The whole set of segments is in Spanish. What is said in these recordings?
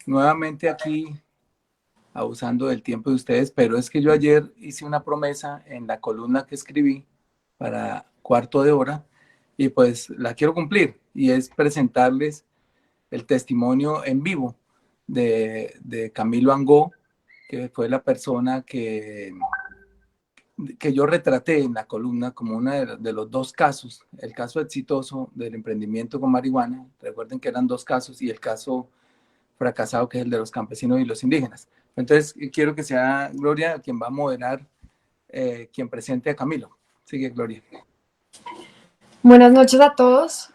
nuevamente aquí abusando del tiempo de ustedes, pero es que yo ayer hice una promesa en la columna que escribí para cuarto de hora y pues la quiero cumplir y es presentarles el testimonio en vivo de Camilo Angó, que fue la persona que yo retraté en la columna como uno de los dos casos, el caso exitoso del emprendimiento con marihuana, recuerden que eran dos casos, y el caso fracasado, que es el de los campesinos y los indígenas. Entonces, quiero que sea Gloria quien va a moderar, quien presente a Camilo. Sigue, Gloria. Buenas noches a todos.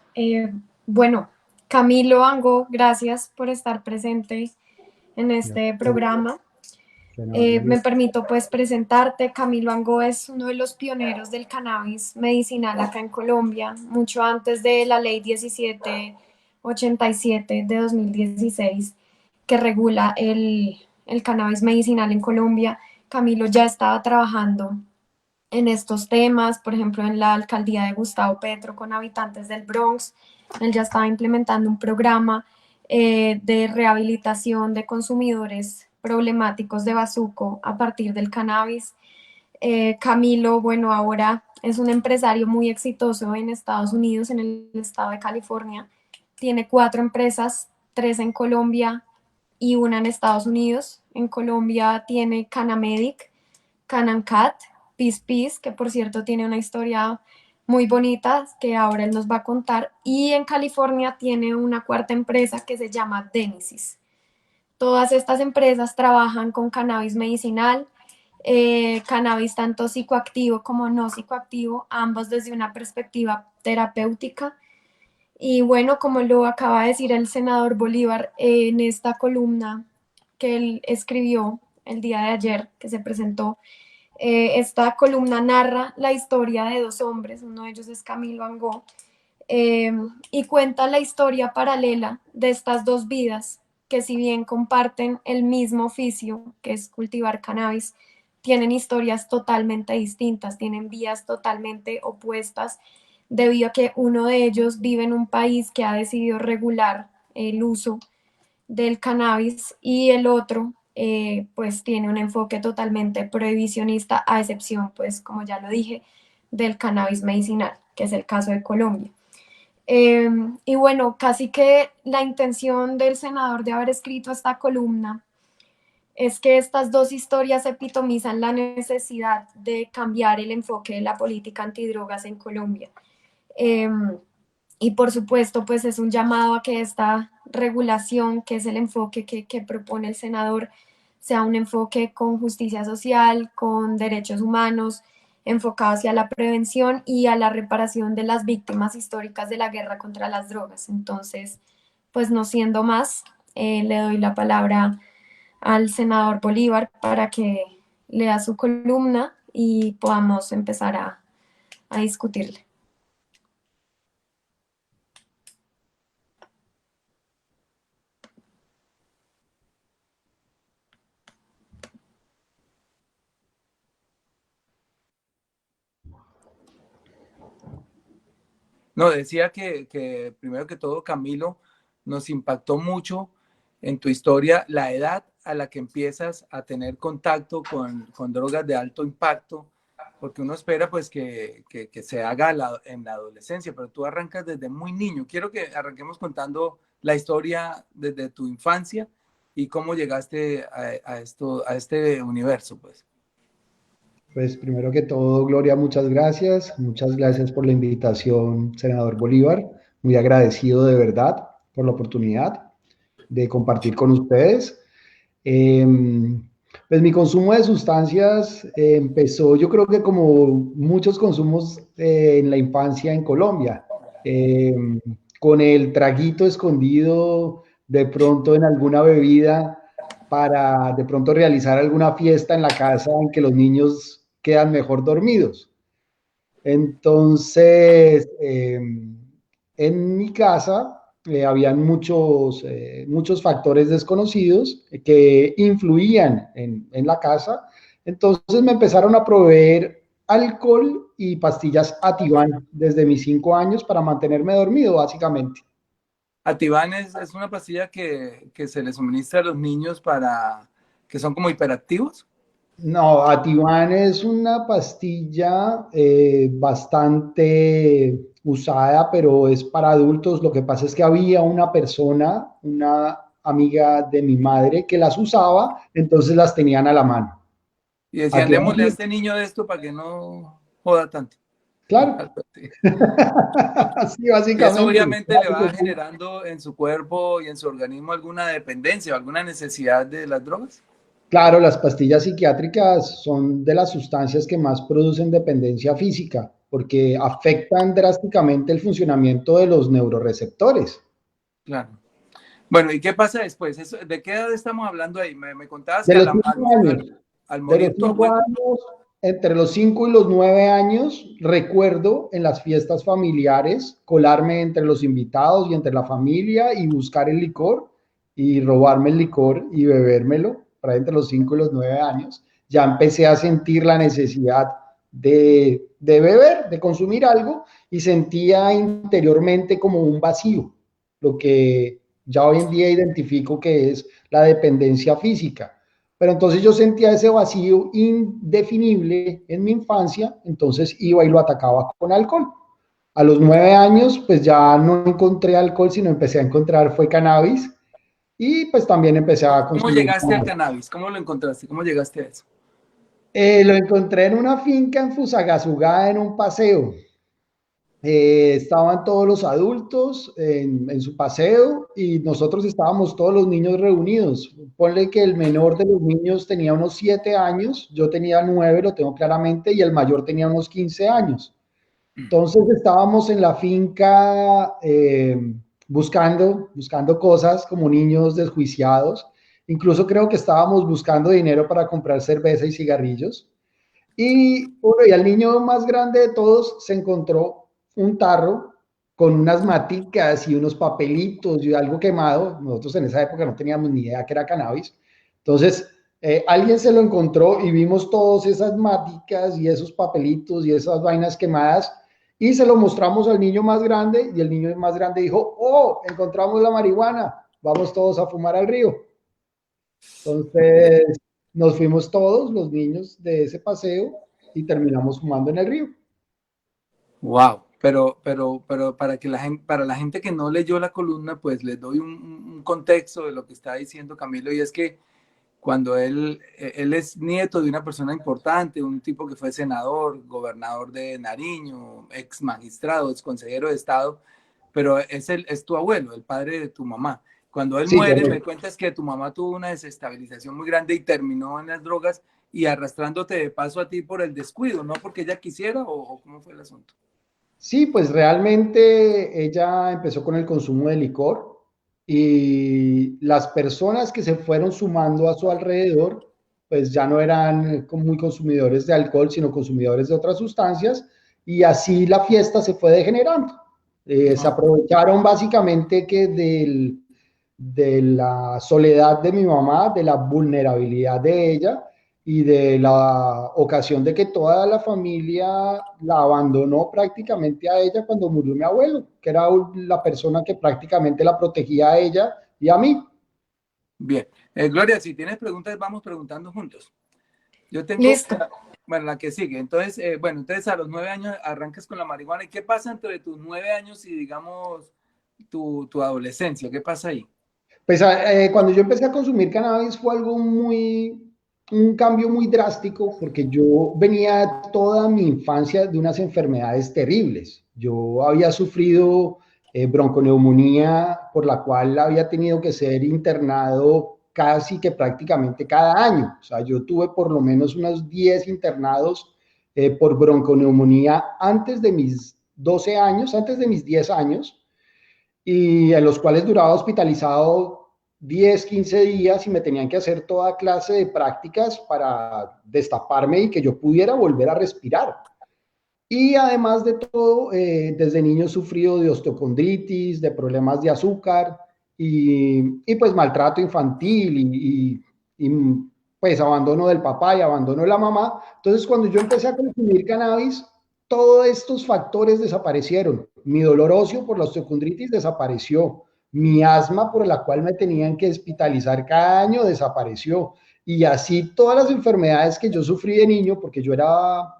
Bueno, Camilo Ango, gracias por estar presente en este programa. Me permito pues presentarte. Camilo Ango es uno de los pioneros del cannabis medicinal acá en Colombia, mucho antes de la ley 1787 de 2016 que regula el cannabis medicinal en Colombia. Camilo ya estaba trabajando en estos temas, por ejemplo, en la alcaldía de Gustavo Petro con habitantes del Bronx. Él ya estaba implementando un programa de rehabilitación de consumidores problemáticos de bazuco a partir del cannabis. Camilo, bueno, ahora es un empresario muy exitoso en Estados Unidos, en el estado de California. Tiene 4 empresas, 3 en Colombia y una en Estados Unidos. En Colombia tiene Canamedic, Canancat, Peace Peace, que por cierto tiene una historia muy bonita que ahora él nos va a contar. Y en California tiene una cuarta empresa que se llama Denesis. Todas estas empresas trabajan con cannabis medicinal, cannabis tanto psicoactivo como no psicoactivo, ambos desde una perspectiva terapéutica. Y bueno, como lo acaba de decir el senador Bolívar en esta columna que él escribió el día de ayer, que se presentó, esta columna narra la historia de 2 hombres, uno de ellos es Camilo Angó, y cuenta la historia paralela de estas 2 vidas que, si bien comparten el mismo oficio, que es cultivar cannabis, tienen historias totalmente distintas, tienen vías totalmente opuestas, debido a que uno de ellos vive en un país que ha decidido regular el uso del cannabis y el otro pues tiene un enfoque totalmente prohibicionista, a excepción, pues como ya lo dije, del cannabis medicinal, que es el caso de Colombia. Y bueno, casi que la intención del senador de haber escrito esta columna es que estas 2 historias epitomizan la necesidad de cambiar el enfoque de la política antidrogas en Colombia. Eh, y por supuesto, pues es un llamado a que esta regulación, que es el enfoque que propone el senador, sea un enfoque con justicia social, con derechos humanos, enfocado hacia la prevención y a la reparación de las víctimas históricas de la guerra contra las drogas. Entonces, pues no siendo más, le doy la palabra al senador Bolívar para que lea su columna y podamos empezar a discutirle. No, decía que primero que todo, Camilo, nos impactó mucho en tu historia la edad a la que empiezas a tener contacto con drogas de alto impacto, porque uno espera pues que se haga en la adolescencia, pero tú arrancas desde muy niño. Quiero que arranquemos contando la historia desde tu infancia y cómo llegaste a este universo, pues. Pues primero que todo, Gloria, muchas gracias. Muchas gracias por la invitación, senador Bolívar. Muy agradecido de verdad por la oportunidad de compartir con ustedes. Eh, pues mi consumo de sustancias empezó, yo creo que como muchos consumos en la infancia en Colombia, eh, con el traguito escondido de pronto en alguna bebida para de pronto realizar alguna fiesta en la casa en que los niños quedan mejor dormidos. Entonces, en mi casa habían muchos factores desconocidos que influían en la casa. Entonces me empezaron a proveer alcohol y pastillas Ativan desde mis 5 años para mantenerme dormido, básicamente. Ativan es una pastilla que se le suministra a los niños para que son como hiperactivos. No, Ativan es una pastilla bastante usada, pero es para adultos. Lo que pasa es que había una persona, una amiga de mi madre, que las usaba, entonces las tenían a la mano. Y decían, Ativan, démosle a este niño de esto para que no joda tanto. claro. Sí, Y eso básicamente. obviamente le va generando en su cuerpo y en su organismo alguna dependencia o alguna necesidad de las drogas. Claro, las pastillas psiquiátricas son de las sustancias que más producen dependencia física, porque afectan drásticamente el funcionamiento de los neuroreceptores. Claro. Bueno, ¿y qué pasa después? ¿De qué edad estamos hablando ahí? Me contabas De que los 5 años, al de los morir tu 5 abuelo. años, entre los 5 y los 9 años, recuerdo en las fiestas familiares colarme entre los invitados y entre la familia y buscar el licor y robarme el licor y bebérmelo para entre los 5 y los 9 años. Ya empecé a sentir la necesidad de beber, de consumir algo y sentía interiormente como un vacío, lo que ya hoy en día identifico que es la dependencia física. Pero entonces yo sentía ese vacío indefinible en mi infancia, entonces iba y lo atacaba con alcohol. A los 9 años, pues ya no encontré alcohol, sino empecé a encontrar fue cannabis y pues también empecé a ¿Cómo consumir llegaste al cannabis. cannabis? ¿Cómo lo encontraste? ¿Cómo llegaste a eso? Lo encontré en una finca en Fusagasugá en un paseo. Estaban todos los adultos en su paseo y nosotros estábamos todos los niños reunidos. Ponle que el menor de los niños tenía unos 7 años, yo tenía 9, lo tengo claramente, y el mayor tenía unos 15 años. Entonces estábamos en la finca buscando cosas como niños desjuiciados. Incluso creo que estábamos buscando dinero para comprar cerveza y cigarrillos. Y bueno, y al niño más grande de todos se encontró un tarro con unas maticas y unos papelitos y algo quemado. Nosotros en esa época no teníamos ni idea que era cannabis. Entonces, alguien se lo encontró y vimos todas esas maticas y esos papelitos y esas vainas quemadas y se lo mostramos al niño más grande y el niño más grande dijo, oh, encontramos la marihuana, vamos todos a fumar al río. Entonces, nos fuimos todos los niños de ese paseo y terminamos fumando en el río. Wow, pero para la gente que no leyó la columna, pues les doy un contexto de lo que está diciendo Camilo, y es que cuando él es nieto de una persona importante, un tipo que fue senador, gobernador de Nariño, ex magistrado, ex consejero de Estado, pero es tu abuelo, el padre de tu mamá. Cuando él Sí, muere, me correcto. cuentas que tu mamá tuvo una desestabilización muy grande y terminó en las drogas y arrastrándote de paso a ti por el descuido, ¿no? Porque ella quisiera o cómo fue el asunto. Sí, pues realmente ella empezó con el consumo de licor y las personas que se fueron sumando a su alrededor, pues ya no eran muy consumidores de alcohol, sino consumidores de otras sustancias y así la fiesta se fue degenerando. Se No. aprovecharon básicamente que de la soledad de mi mamá, de la vulnerabilidad de ella y de la ocasión de que toda la familia la abandonó prácticamente a ella cuando murió mi abuelo, que era la persona que prácticamente la protegía a ella y a mí. Bien. Gloria, si tienes preguntas, vamos preguntando juntos. Yo tengo, Listo. bueno, la que sigue. Entonces, bueno, entonces a los 9 años arrancas con la marihuana. ¿Y qué pasa entre tus 9 años y, digamos, tu adolescencia? ¿Qué pasa ahí? Pues cuando yo empecé a consumir cannabis fue un cambio muy drástico porque yo venía toda mi infancia de unas enfermedades terribles. Yo había sufrido bronconeumonía por la cual había tenido que ser internado casi que prácticamente cada año. O sea, yo tuve por lo menos unos 10 internados por bronconeumonía antes de mis 12 años, antes de mis 10 años y en los cuales duraba hospitalizado 10, 15 días y me tenían que hacer toda clase de prácticas para destaparme y que yo pudiera volver a respirar. Y además de todo, desde niño he sufrido de osteocondritis, de problemas de azúcar y pues maltrato infantil pues abandono del papá y abandono de la mamá. Entonces cuando yo empecé a consumir cannabis, todos estos factores desaparecieron. Mi dolor óseo por la osteocondritis desapareció. Mi asma por la cual me tenían que hospitalizar cada año desapareció. Y así todas las enfermedades que yo sufrí de niño, porque yo era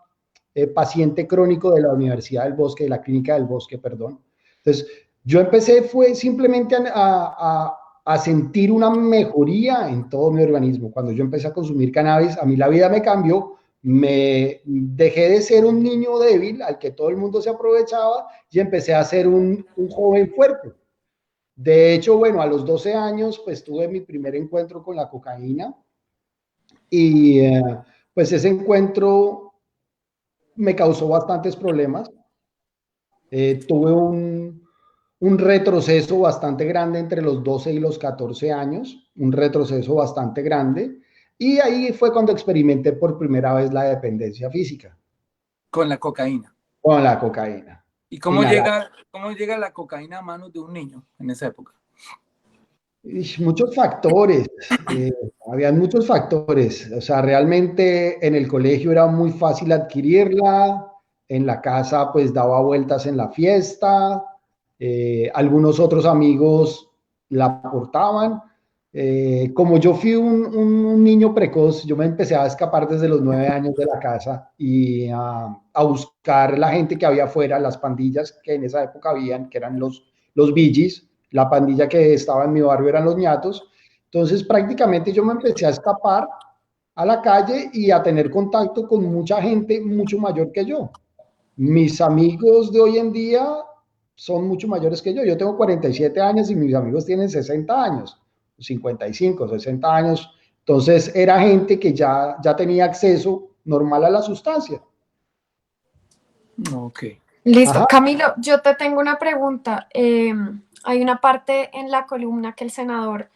paciente crónico de la Universidad del Bosque, de la Clínica del Bosque, perdón. Entonces, yo empecé fue simplemente a sentir una mejoría en todo mi organismo. Cuando yo empecé a consumir cannabis, a mí la vida me cambió, me dejé de ser un niño débil al que todo el mundo se aprovechaba y empecé a ser un joven fuerte. De hecho, bueno, a los 12 años, pues tuve mi primer encuentro con la cocaína y pues ese encuentro me causó bastantes problemas. Tuve un retroceso bastante grande entre los 12 y los 14 años, un retroceso bastante grande, y ahí fue cuando experimenté por primera vez la dependencia física Con la cocaína. con la cocaína. ¿Y Inhalar. cómo llega la cocaína a manos de un niño en esa época? Muchos factores, habían muchos factores, o sea, realmente en el colegio era muy fácil adquirirla, en la casa pues daba vueltas en la fiesta, algunos otros amigos la aportaban. Como yo fui un niño precoz, yo me empecé a escapar desde los 9 años de la casa y a buscar la gente que había afuera, las pandillas que en esa época habían, que eran los Billys. La pandilla que estaba en mi barrio eran los ñatos. Entonces prácticamente yo me empecé a escapar a la calle y a tener contacto con mucha gente mucho mayor que yo. Mis amigos de hoy en día son mucho mayores que yo. Yo tengo 47 años y mis amigos tienen 60 años, 55, 60 años. Entonces era gente que ya tenía acceso normal a la sustancia. Ok. Listo. Ajá. Camilo, yo te tengo una pregunta. Hay una parte en la columna que el senador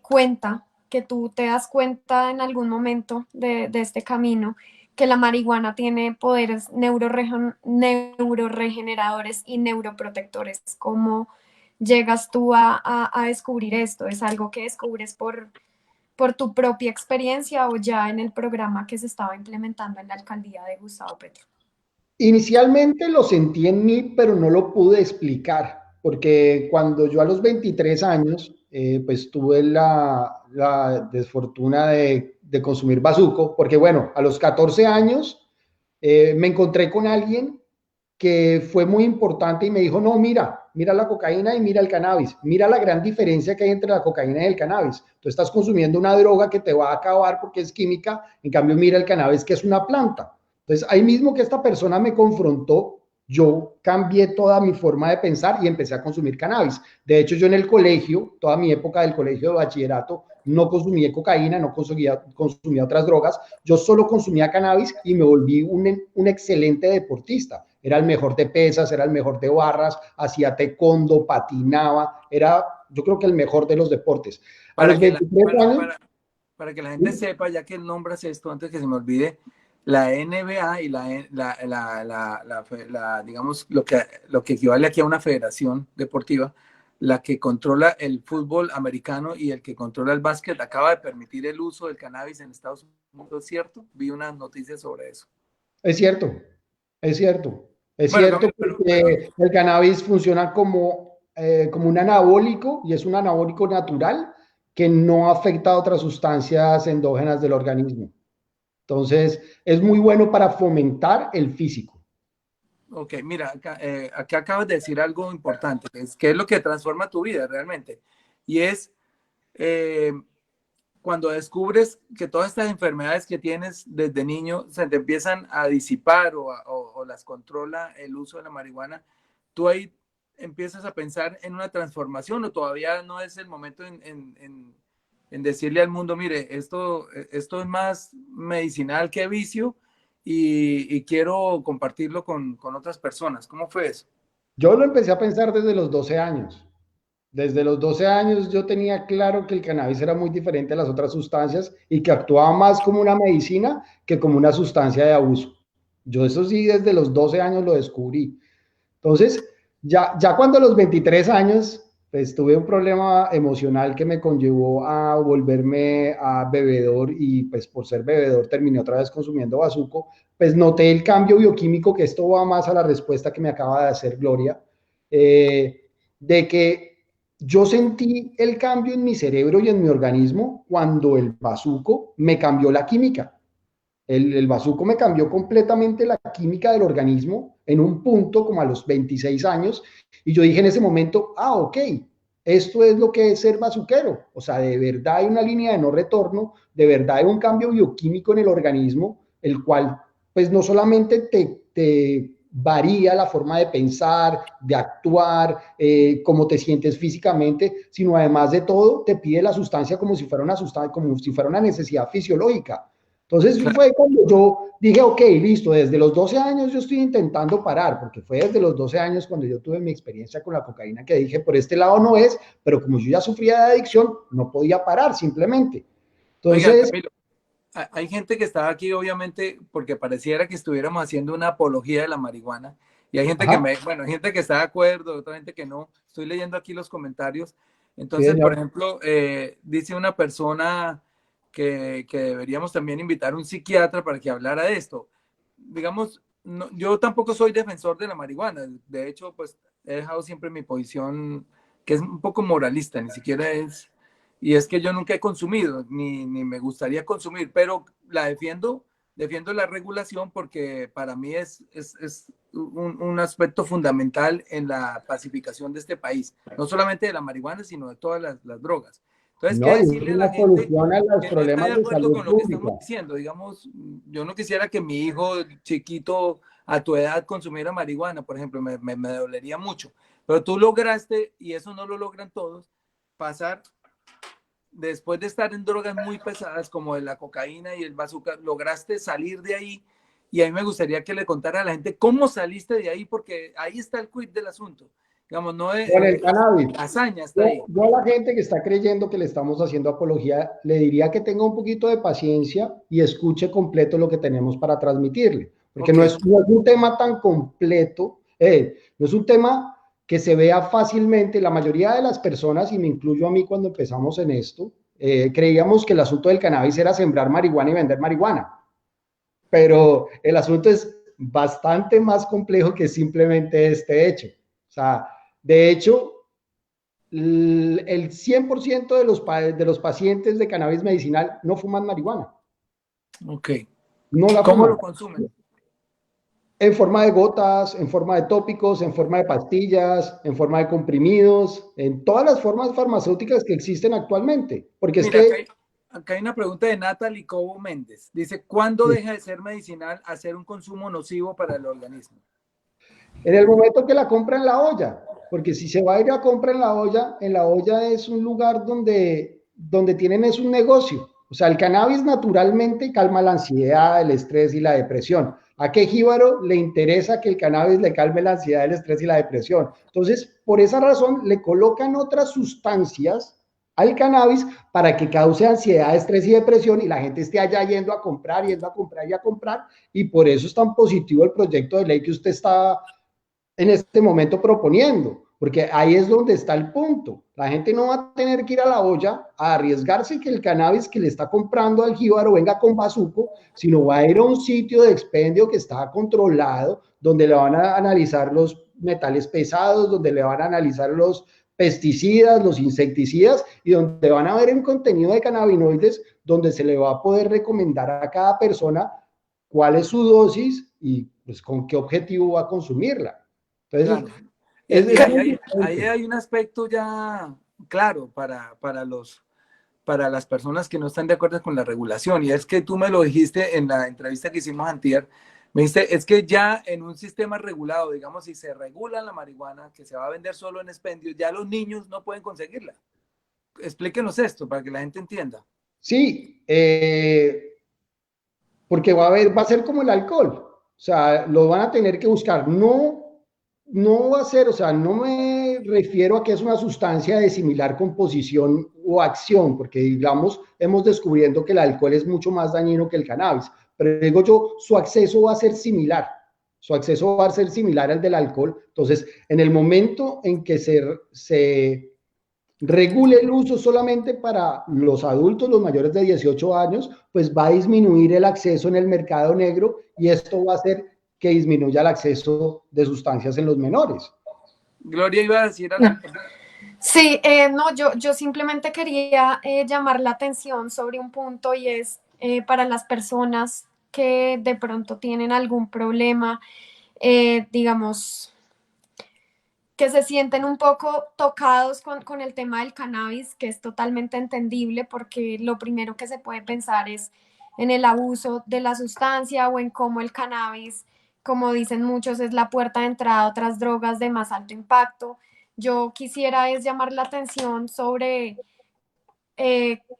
cuenta que tú te das cuenta en algún momento de este camino que la marihuana tiene poderes neuroregeneradores y neuroprotectores. ¿Cómo llegas tú a descubrir esto? ¿Es algo que descubres por tu propia experiencia o ya en el programa que se estaba implementando en la alcaldía de Gustavo Petro? Inicialmente lo sentí en mí, pero no lo pude explicar, porque cuando yo a los 23 años, pues tuve la desfortuna de consumir bazuco, porque bueno, a los 14 años me encontré con alguien que fue muy importante y me dijo, no, mira la cocaína y mira el cannabis, mira la gran diferencia que hay entre la cocaína y el cannabis. Tú estás consumiendo una droga que te va a acabar porque es química, en cambio mira el cannabis que es una planta. Entonces, ahí mismo que esta persona me confrontó, yo cambié toda mi forma de pensar y empecé a consumir cannabis. De hecho, yo en el colegio, toda mi época del colegio de bachillerato, no consumía cocaína, no consumía otras drogas, yo solo consumía cannabis y me volví un excelente deportista. Era el mejor de pesas, era el mejor de barras, hacía taekwondo, patinaba, era yo creo que el mejor de los deportes. A Para los que 23 años... para que la gente sepa, ya que nombras esto, antes que se me olvide, la NBA y digamos, lo que equivale aquí a una federación deportiva, la que controla el fútbol americano y el que controla el básquet, acaba de permitir el uso del cannabis en Estados Unidos, ¿cierto? Vi unas noticias sobre eso. Es cierto, es cierto, es Bueno, cierto Camilo, pero porque el cannabis funciona como un anabólico y es un anabólico natural que no afecta a otras sustancias endógenas del organismo. Entonces, es muy bueno para fomentar el físico. ok, mira, acá acabas de decir algo importante, que es lo que transforma tu vida realmente. Y es eh, cuando descubres que todas estas enfermedades que tienes desde niño se te empiezan a disipar o las controla el uso de la marihuana, tú ahí empiezas a pensar en una transformación o todavía no es el momento en decirle al mundo, mire, esto es más medicinal que vicio y quiero compartirlo con otras personas. ¿Cómo fue eso? Yo lo empecé a pensar desde los 12 años. Desde los 12 años yo tenía claro que el cannabis era muy diferente a las otras sustancias y que actuaba más como una medicina que como una sustancia de abuso. Yo eso sí desde los 12 años lo descubrí. Entonces, ya cuando a los 23 años, pues tuve un problema emocional que me conllevó a volverme a bebedor y pues por ser bebedor terminé otra vez consumiendo bazuco, pues noté el cambio bioquímico, que esto va más a la respuesta que me acaba de hacer Gloria, de que yo sentí el cambio en mi cerebro y en mi organismo cuando el bazuco me cambió la química. El bazuco me cambió completamente la química del organismo en un punto como a los 26 años y yo dije en ese momento, ok, esto es lo que es ser bazuquero. O sea, de verdad hay una línea de no retorno, de verdad hay un cambio bioquímico en el organismo, el cual pues no solamente te varía la forma de pensar, de actuar, cómo te sientes físicamente, sino además de todo te pide la sustancia como si fuera una sustancia, como si fuera una necesidad fisiológica. Entonces Claro. fue cuando yo dije, ok, listo, desde los 12 años yo estoy intentando parar, porque fue desde los 12 años cuando yo tuve mi experiencia con la cocaína que dije, por este lado no es, pero como yo ya sufría de adicción, no podía parar simplemente. Oiga, Entonces, Camilo, hay gente que está aquí obviamente porque pareciera que estuviéramos haciendo una apología de la marihuana y hay gente que ajá, bueno, hay gente que está de acuerdo, otra gente que no. Estoy leyendo aquí los comentarios. sí, Entonces, por señor. ejemplo, dice una persona que deberíamos también invitar a un psiquiatra para que hablara de esto. Digamos, no, yo tampoco soy defensor de la marihuana. De hecho, pues he dejado siempre mi posición que es un poco moralista, ni siquiera es y es que yo nunca he consumido, ni me gustaría consumir, pero la defiendo la regulación porque para mí es un aspecto fundamental en la pacificación de este país, no solamente de la marihuana, sino de todas las drogas. Entonces, ¿qué No, y es decirle a la una gente solución a los que no está de problemas de acuerdo salud con lo que pública. estamos diciendo? Digamos, yo no quisiera que mi hijo chiquito a tu edad consumiera marihuana, por ejemplo, me dolería mucho, pero tú lograste, y eso no lo logran todos, pasar después de estar en drogas muy pesadas como la cocaína y el bazooka, lograste salir de ahí y a mí me gustaría que le contara a la gente cómo saliste de ahí porque ahí está el quid del asunto. Digamos, no es, Con el cannabis. la hazaña está Yo, ahí. yo a la gente que está creyendo que le estamos haciendo apología, le diría que tenga un poquito de paciencia y escuche completo lo que tenemos para transmitirle, porque Ok, no es un tema tan completo, no es un tema que se vea fácilmente. La mayoría de las personas, y me incluyo a mí cuando empezamos en esto, creíamos que el asunto del cannabis era sembrar marihuana y vender marihuana, pero el asunto es bastante más complejo que simplemente este hecho. O sea, de hecho, el 100% de los pacientes de cannabis medicinal no fuman marihuana, ok. no la ¿Cómo fuman. lo consumen? En forma de gotas, en forma de tópicos, en forma de pastillas, en forma de comprimidos, en todas las formas farmacéuticas que existen actualmente. Porque es Mira, que acá hay una pregunta de Natalie Cobo Méndez. Dice, ¿cuándo deja de ser medicinal a ser un consumo nocivo para el organismo? en el momento que la compra en la olla, porque si se va a ir a compra en la olla es un lugar donde tienen es un negocio. O sea, el cannabis naturalmente calma la ansiedad, el estrés y la depresión. ¿A qué jíbaro le interesa que el cannabis le calme la ansiedad, el estrés y la depresión? Entonces, por esa razón, le colocan otras sustancias al cannabis para que cause ansiedad, estrés y depresión y la gente esté allá yendo a comprar, yendo a comprar y a comprar. Y por eso es tan positivo el proyecto de ley que usted está en este momento proponiendo, porque ahí es donde está el punto. La gente no va a tener que ir a la olla a arriesgarse que el cannabis que le está comprando al jíbaro venga con bazuco, sino va a ir a un sitio de expendio que está controlado, donde le van a analizar los metales pesados, donde le van a analizar los pesticidas, los insecticidas, y donde van a ver un contenido de cannabinoides, donde se le va a poder recomendar a cada persona cuál es su dosis y pues con qué objetivo va a consumirla. Entonces, Claro. Y es muy ahí diferente. hay un aspecto ya claro para las personas que no están de acuerdo con la regulación. Y es que tú me lo dijiste en la entrevista que hicimos antier, me dijiste, es que ya en un sistema regulado, digamos, si se regula la marihuana, que se va a vender solo en expendio, ya los niños no pueden conseguirla. Explíquenos esto para que la gente entienda. Sí, porque va a ser como el alcohol. O sea, lo van a tener que buscar. No va a ser, o sea, no me refiero a que es una sustancia de similar composición o acción, porque digamos, hemos descubriendo que el alcohol es mucho más dañino que el cannabis. Pero digo yo, su acceso va a ser similar. Su acceso va a ser similar al del alcohol. Entonces, en el momento en que se regule el uso solamente para los adultos, los mayores de 18 años, pues va a disminuir el acceso en el mercado negro y esto va a hacer que disminuya el acceso de sustancias en los menores. Gloria iba a decir No, algo. Sí, no, yo simplemente quería llamar la atención sobre un punto y es para las personas que de pronto tienen algún problema, digamos, que se sienten un poco tocados con el tema del cannabis, que es totalmente entendible porque lo primero que se puede pensar es en el abuso de la sustancia o en cómo el cannabis, como dicen muchos, es la puerta de entrada a otras drogas de más alto impacto. Yo quisiera es llamar la atención sobre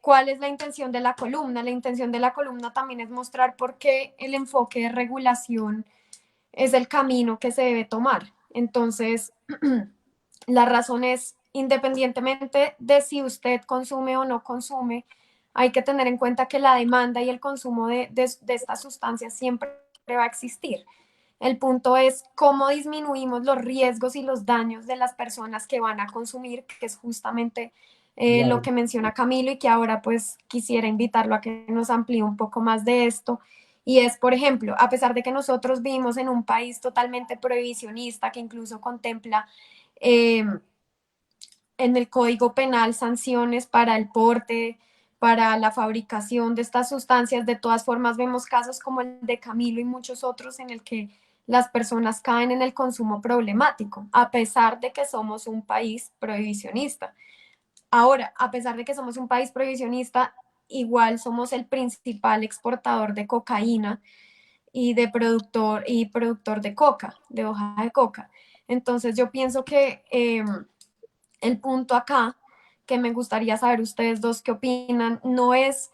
cuál es la intención de la columna. La intención de la columna también es mostrar por qué el enfoque de regulación es el camino que se debe tomar. Entonces, la razón es, independientemente de si usted consume o no consume, hay que tener en cuenta que la demanda y el consumo de estas sustancias siempre va a existir. El punto es cómo disminuimos los riesgos y los daños de las personas que van a consumir, que es justamente lo Claro. que menciona Camilo y que ahora pues quisiera invitarlo a que nos amplíe un poco más de esto. Y es, por ejemplo, a pesar de que nosotros vivimos en un país totalmente prohibicionista que incluso contempla eh, en el Código Penal sanciones para el porte, para la fabricación de estas sustancias. De todas formas, vemos casos como el de Camilo y muchos otros en el que las personas caen en el consumo problemático, a pesar de que somos un país prohibicionista. Ahora, a pesar de que somos un país prohibicionista, igual somos el principal exportador de cocaína y productor de coca, de hoja de coca. Entonces yo pienso que el punto acá, que me gustaría saber ustedes dos qué opinan, no es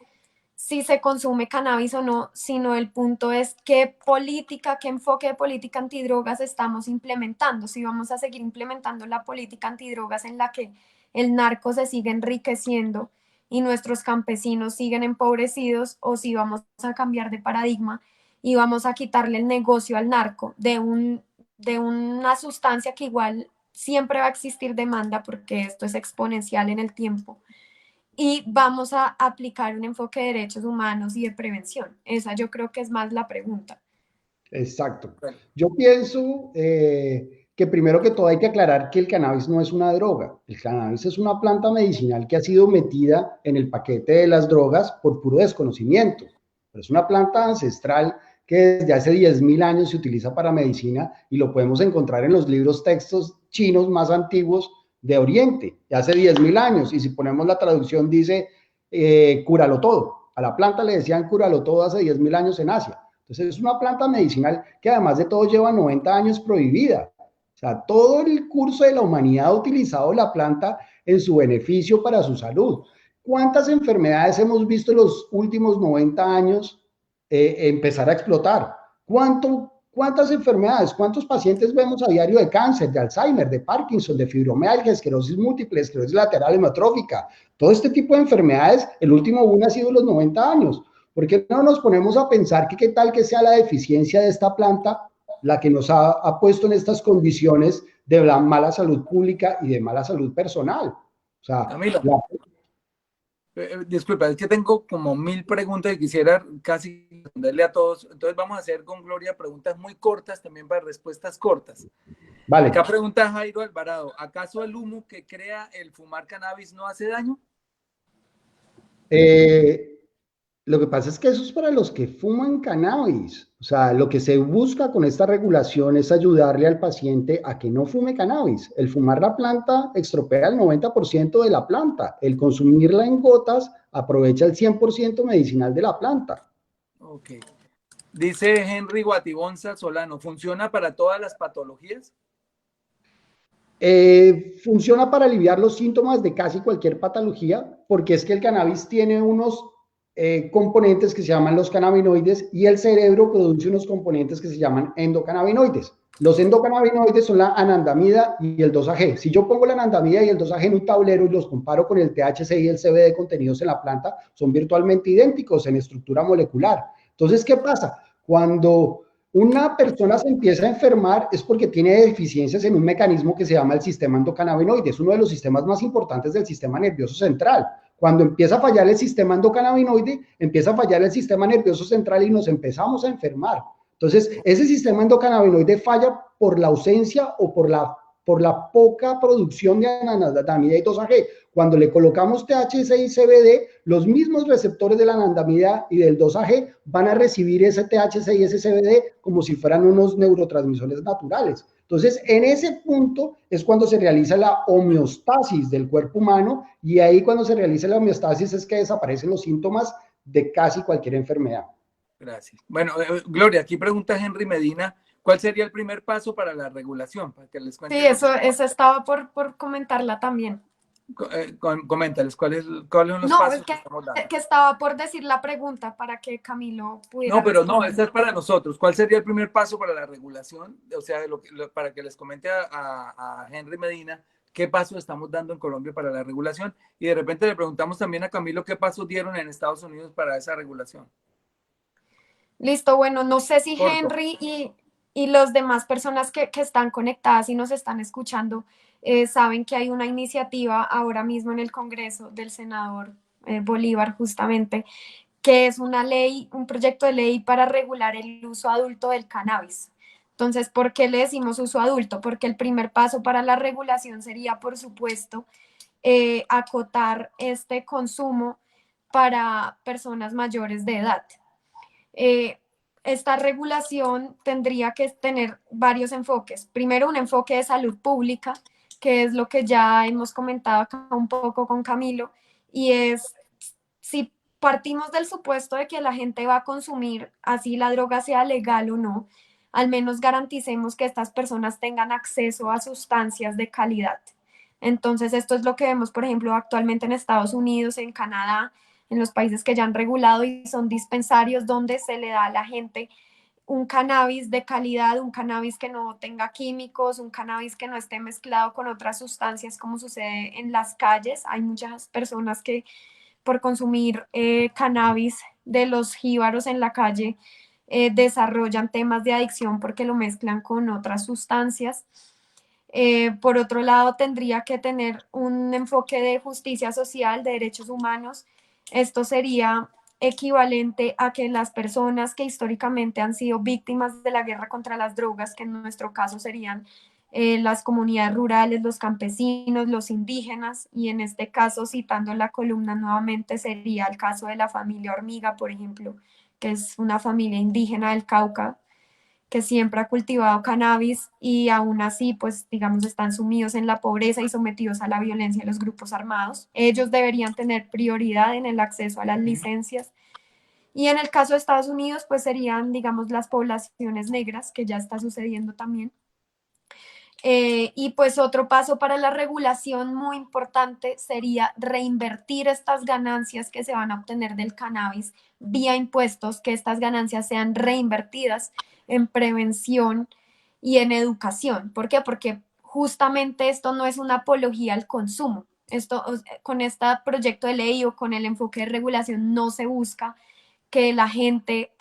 si se consume cannabis o no, sino el punto es qué política, qué enfoque de política antidrogas estamos implementando, si vamos a seguir implementando la política antidrogas en la que el narco se sigue enriqueciendo y nuestros campesinos siguen empobrecidos, o si vamos a cambiar de paradigma y vamos a quitarle el negocio al narco de una sustancia que igual siempre va a existir demanda porque esto es exponencial en el tiempo, y vamos a aplicar un enfoque de derechos humanos y de prevención. Esa yo creo que es más la pregunta. Exacto. Bueno, Yo pienso que primero que todo hay que aclarar que el cannabis no es una droga. El cannabis es una planta medicinal que ha sido metida en el paquete de las drogas por puro desconocimiento. Pero es una planta ancestral que desde hace 10.000 años se utiliza para medicina y lo podemos encontrar en los libros textos chinos más antiguos de Oriente, de hace 10.000 años. Y si ponemos la traducción dice, cúralo todo. A la planta le decían cúralo todo hace 10.000 años en Asia. Entonces es una planta medicinal que además de todo lleva 90 años prohibida. O sea, todo el curso de la humanidad ha utilizado la planta en su beneficio para su salud. ¿Cuántas enfermedades hemos visto en los últimos 90 años empezar a explotar? ¿Cuántas enfermedades, cuántos pacientes vemos a diario de cáncer, de Alzheimer, de Parkinson, de fibromialgia, esclerosis múltiple, esclerosis lateral hemiotrófica? Todo este tipo de enfermedades, el último uno ha sido los 90 años. ¿Por qué no nos ponemos a pensar que qué tal que sea la deficiencia de esta planta la que nos ha puesto en estas condiciones de la mala salud pública y de mala salud personal? O sea, Camilo, disculpa, es que tengo como 1000 preguntas y quisiera casi responderle a todos. Entonces vamos a hacer con Gloria preguntas muy cortas también para respuestas cortas. vale. Acá pregunta Jairo Alvarado, ¿acaso el humo que crea el fumar cannabis no hace daño? Lo que pasa es que eso es para los que fuman cannabis. O sea, lo que se busca con esta regulación es ayudarle al paciente a que no fume cannabis. El fumar la planta estropea el 90% de la planta. El consumirla en gotas aprovecha el 100% medicinal de la planta. Ok. Dice Henry Guatibonza Solano, ¿funciona para todas las patologías? Funciona para aliviar los síntomas de casi cualquier patología, porque es que el cannabis tiene unos componentes que se llaman los cannabinoides y el cerebro produce unos componentes que se llaman endocannabinoides. Los endocannabinoides son la anandamida y el 2-AG. Si yo pongo la anandamida y el 2-AG en un tablero y los comparo con el THC y el CBD contenidos en la planta, son virtualmente idénticos en estructura molecular. Entonces, ¿qué pasa? Cuando una persona se empieza a enfermar es porque tiene deficiencias en un mecanismo que se llama el sistema endocannabinoide. Es uno de los sistemas más importantes del sistema nervioso central. Cuando empieza a fallar el sistema endocannabinoide, empieza a fallar el sistema nervioso central y nos empezamos a enfermar. Entonces, ese sistema endocannabinoide falla por la ausencia o por la por la poca producción de anandamida y 2-AG. Cuando le colocamos THC y CBD, los mismos receptores de la anandamida y del 2-AG van a recibir ese THC y ese CBD como si fueran unos neurotransmisores naturales. Entonces, en ese punto es cuando se realiza la homeostasis del cuerpo humano, y ahí cuando se realiza la homeostasis es que desaparecen los síntomas de casi cualquier enfermedad. Gracias. Bueno, Gloria, aquí pregunta Henry Medina, ¿cuál sería el primer paso para la regulación? Para que les cuente. Sí, eso estaba por comentarla también. Coméntales, ¿cuáles son los No, pasos es que estamos dando? que estaba por decir la pregunta para que Camilo pudiera No, pero no, responder. esta es para nosotros. ¿Cuál sería el primer paso para la regulación? O sea, para que les comente a Henry Medina qué paso estamos dando en Colombia para la regulación, y de repente le preguntamos también a Camilo qué pasos dieron en Estados Unidos para esa regulación. Listo, bueno, no sé si Corto. Henry y los demás personas que están conectadas y nos están escuchando saben que hay una iniciativa ahora mismo en el Congreso del senador Bolívar, justamente, que es una ley, un proyecto de ley para regular el uso adulto del cannabis. Entonces, ¿por qué le decimos uso adulto? Porque el primer paso para la regulación sería, por supuesto, acotar este consumo para personas mayores de edad. Esta regulación tendría que tener varios enfoques. Primero, un enfoque de salud pública, que es lo que ya hemos comentado acá un poco con Camilo, y es si partimos del supuesto de que la gente va a consumir, así la droga sea legal o no, al menos garanticemos que estas personas tengan acceso a sustancias de calidad. Entonces, esto es lo que vemos, por ejemplo, actualmente en Estados Unidos, en Canadá, en los países que ya han regulado y son dispensarios donde se le da a la gente un cannabis de calidad, un cannabis que no tenga químicos, un cannabis que no esté mezclado con otras sustancias como sucede en las calles. Hay muchas personas que por consumir cannabis de los jíbaros en la calle desarrollan temas de adicción porque lo mezclan con otras sustancias. Por otro lado, tendría que tener un enfoque de justicia social, de derechos humanos. Esto sería equivalente a que las personas que históricamente han sido víctimas de la guerra contra las drogas, que en nuestro caso serían las comunidades rurales, los campesinos, los indígenas, y en este caso, citando la columna nuevamente, sería el caso de la familia Hormiga, por ejemplo, que es una familia indígena del Cauca, que siempre ha cultivado cannabis y aún así, pues, digamos, están sumidos en la pobreza y sometidos a la violencia de los grupos armados. Ellos deberían tener prioridad en el acceso a las licencias. Y en el caso de Estados Unidos, pues serían, digamos, las poblaciones negras, que ya está sucediendo también. Y pues otro paso para la regulación muy importante sería reinvertir estas ganancias que se van a obtener del cannabis vía impuestos, que estas ganancias sean reinvertidas en prevención y en educación. ¿Por qué? Porque justamente esto no es una apología al consumo. Esto, con este proyecto de ley o con el enfoque de regulación no se busca que la gente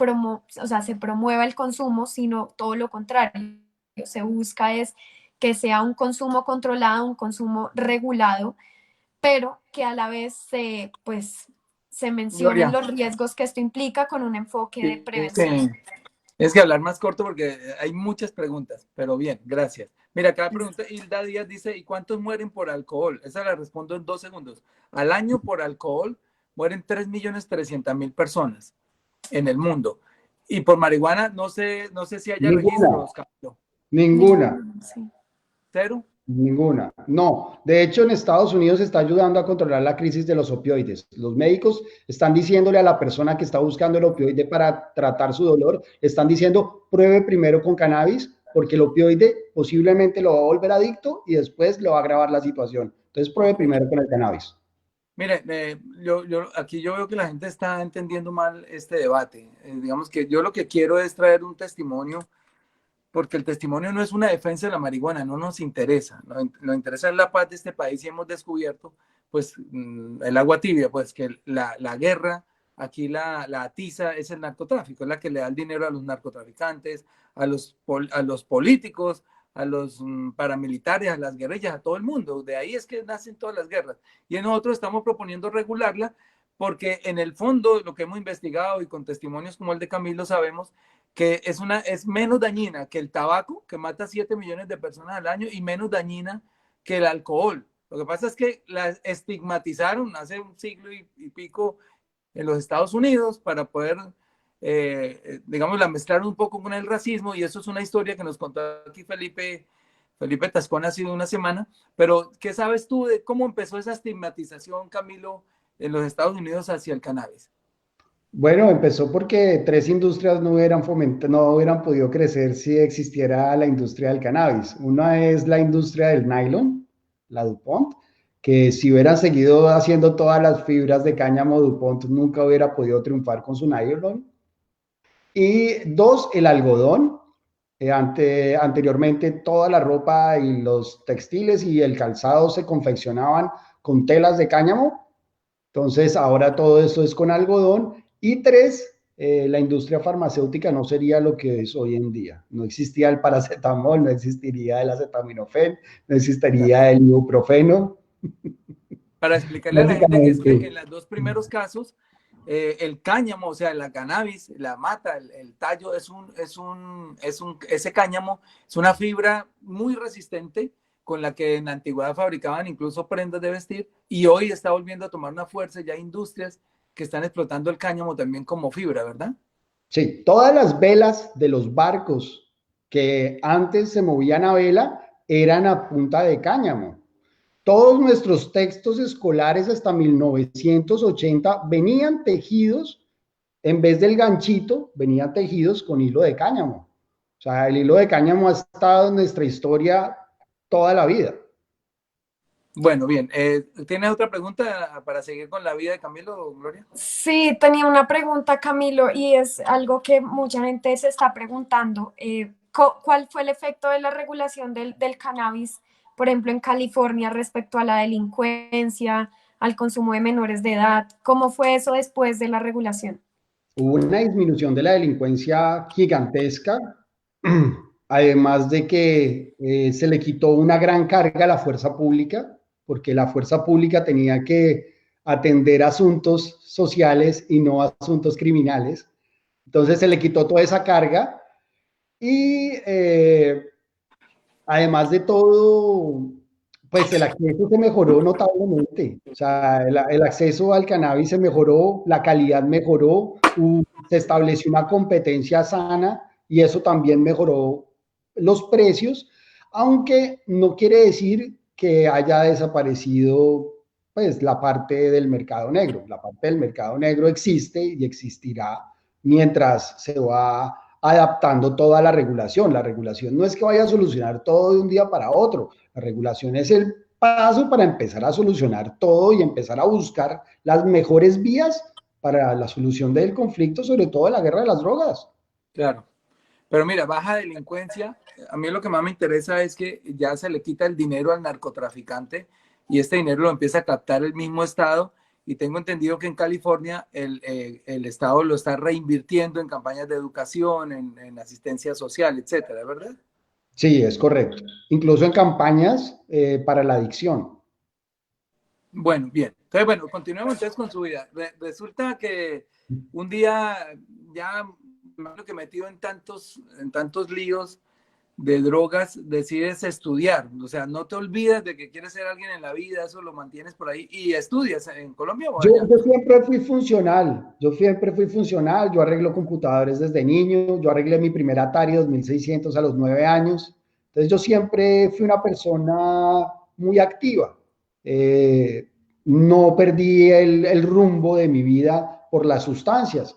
se promueva el consumo, sino todo lo contrario. Se busca es que sea un consumo controlado, un consumo regulado, pero que a la vez se mencionen Gloria. los riesgos que esto implica con un enfoque de Sí, prevención. es que hablar más corto porque hay muchas preguntas, pero bien, gracias. Mira, cada pregunta, Hilda Díaz dice, ¿y cuántos mueren por alcohol? Esa la respondo en 2 segundos. Al año por alcohol mueren 3.300.000 personas en el mundo. Y por marihuana, no sé si haya registros, Camilo. Ninguna. Sí. ¿Cero? Ninguna. No. De hecho, en Estados Unidos se está ayudando a controlar la crisis de los opioides. Los médicos están diciéndole a la persona que está buscando el opioide para tratar su dolor, están diciendo, pruebe primero con cannabis, porque el opioide posiblemente lo va a volver adicto y después le va a agravar la situación. Entonces, pruebe primero con el cannabis. Mire, aquí yo veo que la gente está entendiendo mal este debate. Digamos que yo lo que quiero es traer un testimonio, porque el testimonio no es una defensa de la marihuana, no nos interesa. Nos interesa es la paz de este país, y hemos descubierto, pues, el agua tibia, pues, que la guerra, aquí la atiza es el narcotráfico, es la que le da el dinero a los narcotraficantes, a los políticos, a los paramilitares, a las guerrillas, a todo el mundo. De ahí es que nacen todas las guerras. Y nosotros estamos proponiendo regularla porque en el fondo lo que hemos investigado y con testimonios como el de Camilo sabemos que es menos dañina que el tabaco, que mata 7 millones de personas al año, y menos dañina que el alcohol. Lo que pasa es que la estigmatizaron hace un siglo y pico en los Estados Unidos para poder, digamos, la mezclar un poco con el racismo, y eso es una historia que nos contó aquí Felipe Tascón hace una semana. Pero, ¿qué sabes tú de cómo empezó esa estigmatización, Camilo, en los Estados Unidos hacia el cannabis? Bueno, empezó porque tres industrias no hubieran podido crecer si existiera la industria del cannabis. Una es la industria del nylon, la DuPont, que si hubiera seguido haciendo todas las fibras de cáñamo, DuPont nunca hubiera podido triunfar con su nylon. Y dos, el algodón. Anteriormente toda la ropa y los textiles y el calzado se confeccionaban con telas de cáñamo. Entonces, ahora todo esto es con algodón. Y tres, la industria farmacéutica no sería lo que es hoy en día. No existía el paracetamol, no existiría el acetaminofén, no existiría el ibuprofeno. Para explicarle a la gente que es que en Básicamente, los dos primeros casos, el cáñamo, o sea, la cannabis, la mata, el tallo, ese cáñamo es una fibra muy resistente con la que en la antigüedad fabricaban incluso prendas de vestir, y hoy está volviendo a tomar una fuerza. Ya hay industrias que están explotando el cáñamo también como fibra, ¿verdad? sí, todas las velas de los barcos que antes se movían a vela eran a punta de cáñamo. Todos nuestros textos escolares hasta 1980 venían tejidos, en vez del ganchito, venían tejidos con hilo de cáñamo. O sea, el hilo de cáñamo ha estado en nuestra historia toda la vida. Bueno, bien. ¿Tienes otra pregunta para seguir con la vida de Camilo, Gloria? Sí, tenía una pregunta, Camilo, y es algo que mucha gente se está preguntando. ¿Cuál fue el efecto de la regulación del cannabis, por ejemplo, en California respecto a la delincuencia, al consumo de menores de edad? ¿Cómo fue eso después de la regulación? Hubo una disminución de la delincuencia gigantesca, además de que se le quitó una gran carga a la fuerza pública, porque la fuerza pública tenía que atender asuntos sociales y no asuntos criminales. Entonces se le quitó toda esa carga y además de todo, pues el acceso se mejoró notablemente. O sea, el acceso al cannabis se mejoró, la calidad mejoró, se estableció una competencia sana y eso también mejoró los precios, aunque no quiere decir que haya desaparecido pues la parte del mercado negro. La parte del mercado negro existe y existirá mientras se va adaptando toda la regulación. La regulación no es que vaya a solucionar todo de un día para otro. La regulación es el paso para empezar a solucionar todo y empezar a buscar las mejores vías para la solución del conflicto, sobre todo de la guerra de las drogas. Claro. Pero mira, baja delincuencia. A mí lo que más me interesa es que ya se le quita el dinero al narcotraficante y este dinero lo empieza a captar el mismo Estado. Y tengo entendido que en California el Estado lo está reinvirtiendo en campañas de educación, en asistencia social, etcétera, ¿verdad? Sí, es correcto. Incluso en campañas para la adicción. Bueno, bien. Entonces, bueno, continuemos entonces con su vida. Resulta que un día ya, lo que metido en tantos líos de drogas, decides estudiar. O sea, no te olvidas de que quieres ser alguien en la vida, eso lo mantienes por ahí y estudias en Colombia o allá. Yo siempre fui funcional, yo arreglo computadores desde niño, yo arreglé mi primer Atari 2600 a los 9 años, entonces yo siempre fui una persona muy activa. Eh, no perdí el rumbo de mi vida por las sustancias,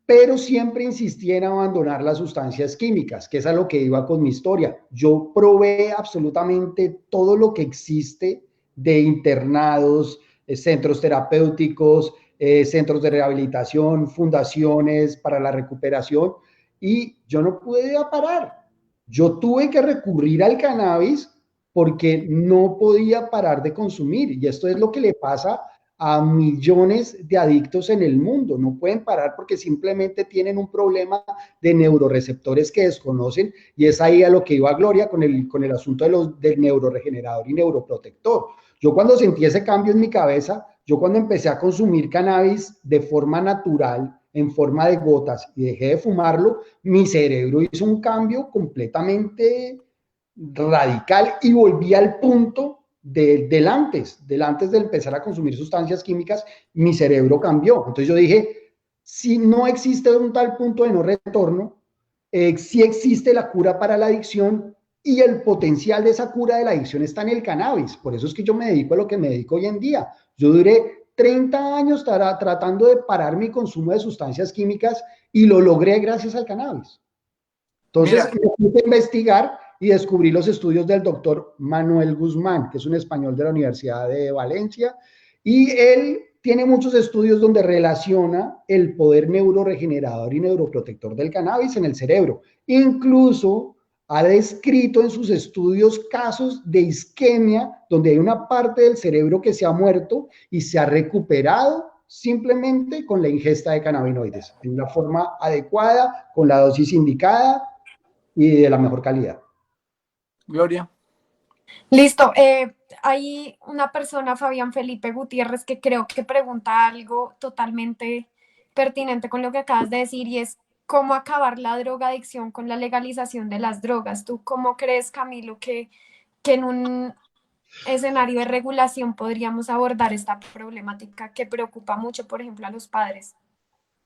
pero siempre insistí en abandonar las sustancias químicas, que es a lo que iba con mi historia. Yo probé absolutamente todo lo que existe de internados, centros terapéuticos, centros de rehabilitación, fundaciones para la recuperación, y yo no pude parar. Yo tuve que recurrir al cannabis porque no podía parar de consumir, y esto es lo que le pasa a millones de adictos en el mundo. No pueden parar porque simplemente tienen un problema de neuroreceptores que desconocen, y es ahí a lo que iba Gloria con el asunto del neuroregenerador y neuroprotector. Yo cuando sentí ese cambio en mi cabeza, yo cuando empecé a consumir cannabis de forma natural, en forma de gotas y dejé de fumarlo, mi cerebro hizo un cambio completamente radical y volví al punto del antes de empezar a consumir sustancias químicas, mi cerebro cambió. Entonces yo dije, si no existe un tal punto de no retorno, sí existe la cura para la adicción y el potencial de esa cura de la adicción está en el cannabis. Por eso es que yo me dedico a lo que me dedico hoy en día. Yo duré 30 años tratando de parar mi consumo de sustancias químicas y lo logré gracias al cannabis. Entonces, me puse a investigar y descubrí los estudios del doctor Manuel Guzmán, que es un español de la Universidad de Valencia, y él tiene muchos estudios donde relaciona el poder neuroregenerador y neuroprotector del cannabis en el cerebro. Incluso ha descrito en sus estudios casos de isquemia, donde hay una parte del cerebro que se ha muerto y se ha recuperado simplemente con la ingesta de cannabinoides, en la forma adecuada, con la dosis indicada y de la mejor calidad. Gloria. Listo. Hay una persona, Fabián Felipe Gutiérrez, que creo que pregunta algo totalmente pertinente con lo que acabas de decir y es cómo acabar la drogadicción con la legalización de las drogas. ¿Tú cómo crees, Camilo, que en un escenario de regulación podríamos abordar esta problemática que preocupa mucho, por ejemplo, a los padres?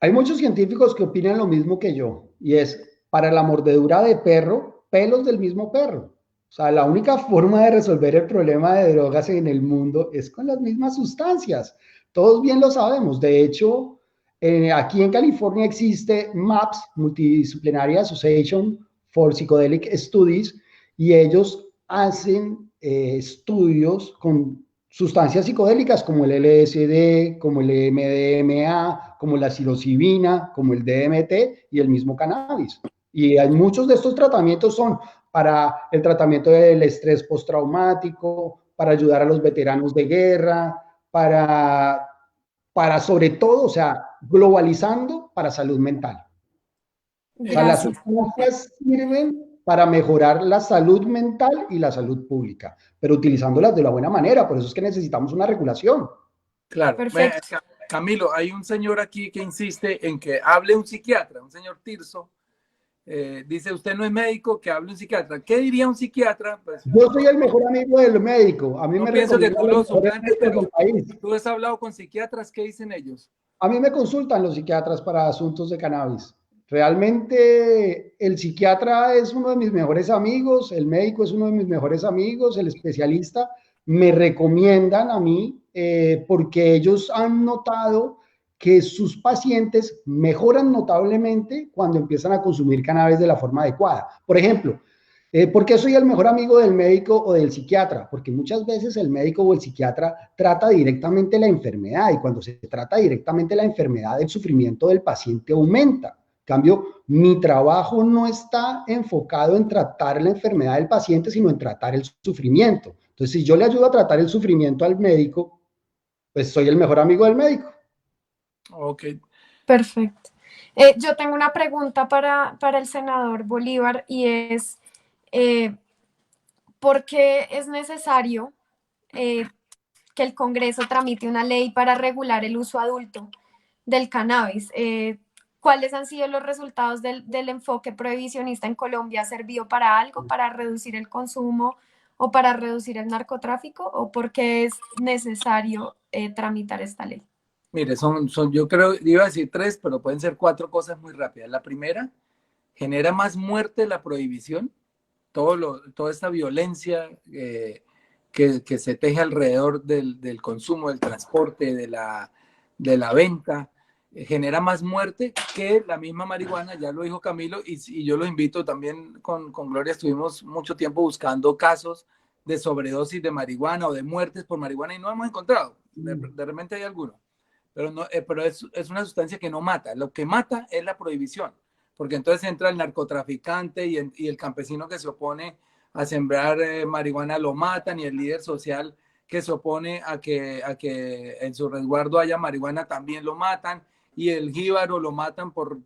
Hay muchos científicos que opinan lo mismo que yo, y es, para la mordedura de perro, pelos del mismo perro. O sea, la única forma de resolver el problema de drogas en el mundo es con las mismas sustancias. Todos bien lo sabemos. De hecho, aquí en California existe MAPS, Multidisciplinary Association for Psychedelic Studies, y ellos hacen estudios con sustancias psicodélicas como el LSD, como el MDMA, como la psilocibina, como el DMT y el mismo cannabis. Y hay muchos de estos tratamientos son para el tratamiento del estrés postraumático, para ayudar a los veteranos de guerra, para sobre todo, o sea, globalizando para salud mental. O sea, las sustancias sirven para mejorar la salud mental y la salud pública, pero utilizándolas de la buena manera. Por eso es que necesitamos una regulación. Claro. Perfecto. Camilo, hay un señor aquí que insiste en que hable un psiquiatra, un señor Tirso. Dice, usted no es médico, que hable un psiquiatra. ¿Qué diría un psiquiatra? Pues, yo soy el mejor amigo del médico. A mí no me pienso que recomiendan tú los lo mejores suplantes, médicos pero del país. tú has hablado con psiquiatras, ¿qué dicen ellos? A mí me consultan los psiquiatras para asuntos de cannabis. Realmente el psiquiatra es uno de mis mejores amigos, el médico es uno de mis mejores amigos, el especialista me recomiendan a mí porque ellos han notado que sus pacientes mejoran notablemente cuando empiezan a consumir cannabis de la forma adecuada. Por ejemplo, ¿por qué soy el mejor amigo del médico o del psiquiatra? Porque muchas veces el médico o el psiquiatra trata directamente la enfermedad y cuando se trata directamente la enfermedad, el sufrimiento del paciente aumenta. En cambio, mi trabajo no está enfocado en tratar la enfermedad del paciente, sino en tratar el sufrimiento. Entonces, si yo le ayudo a tratar el sufrimiento al médico, pues soy el mejor amigo del médico. Ok. Perfecto. Yo tengo una pregunta para el senador Bolívar y es, ¿por qué es necesario que el Congreso tramite una ley para regular el uso adulto del cannabis? ¿Cuáles han sido los resultados del enfoque prohibicionista en Colombia? ¿Ha servido para algo, para reducir el consumo o para reducir el narcotráfico? ¿O por qué es necesario tramitar esta ley? Mire, yo creo, iba a decir tres, pero pueden ser cuatro cosas muy rápidas. La primera, genera más muerte la prohibición, toda esta violencia que se teje alrededor del consumo, del transporte, de la venta, genera más muerte que la misma marihuana, ya lo dijo Camilo, y yo los invito también con Gloria, estuvimos mucho tiempo buscando casos de sobredosis de marihuana o de muertes por marihuana y no hemos encontrado, de repente hay alguno. Pero es una sustancia que no mata. Lo que mata es la prohibición, porque entonces entra el narcotraficante y el campesino que se opone a sembrar marihuana lo matan y el líder social que se opone a que en su resguardo haya marihuana también lo matan y el jíbaro lo matan por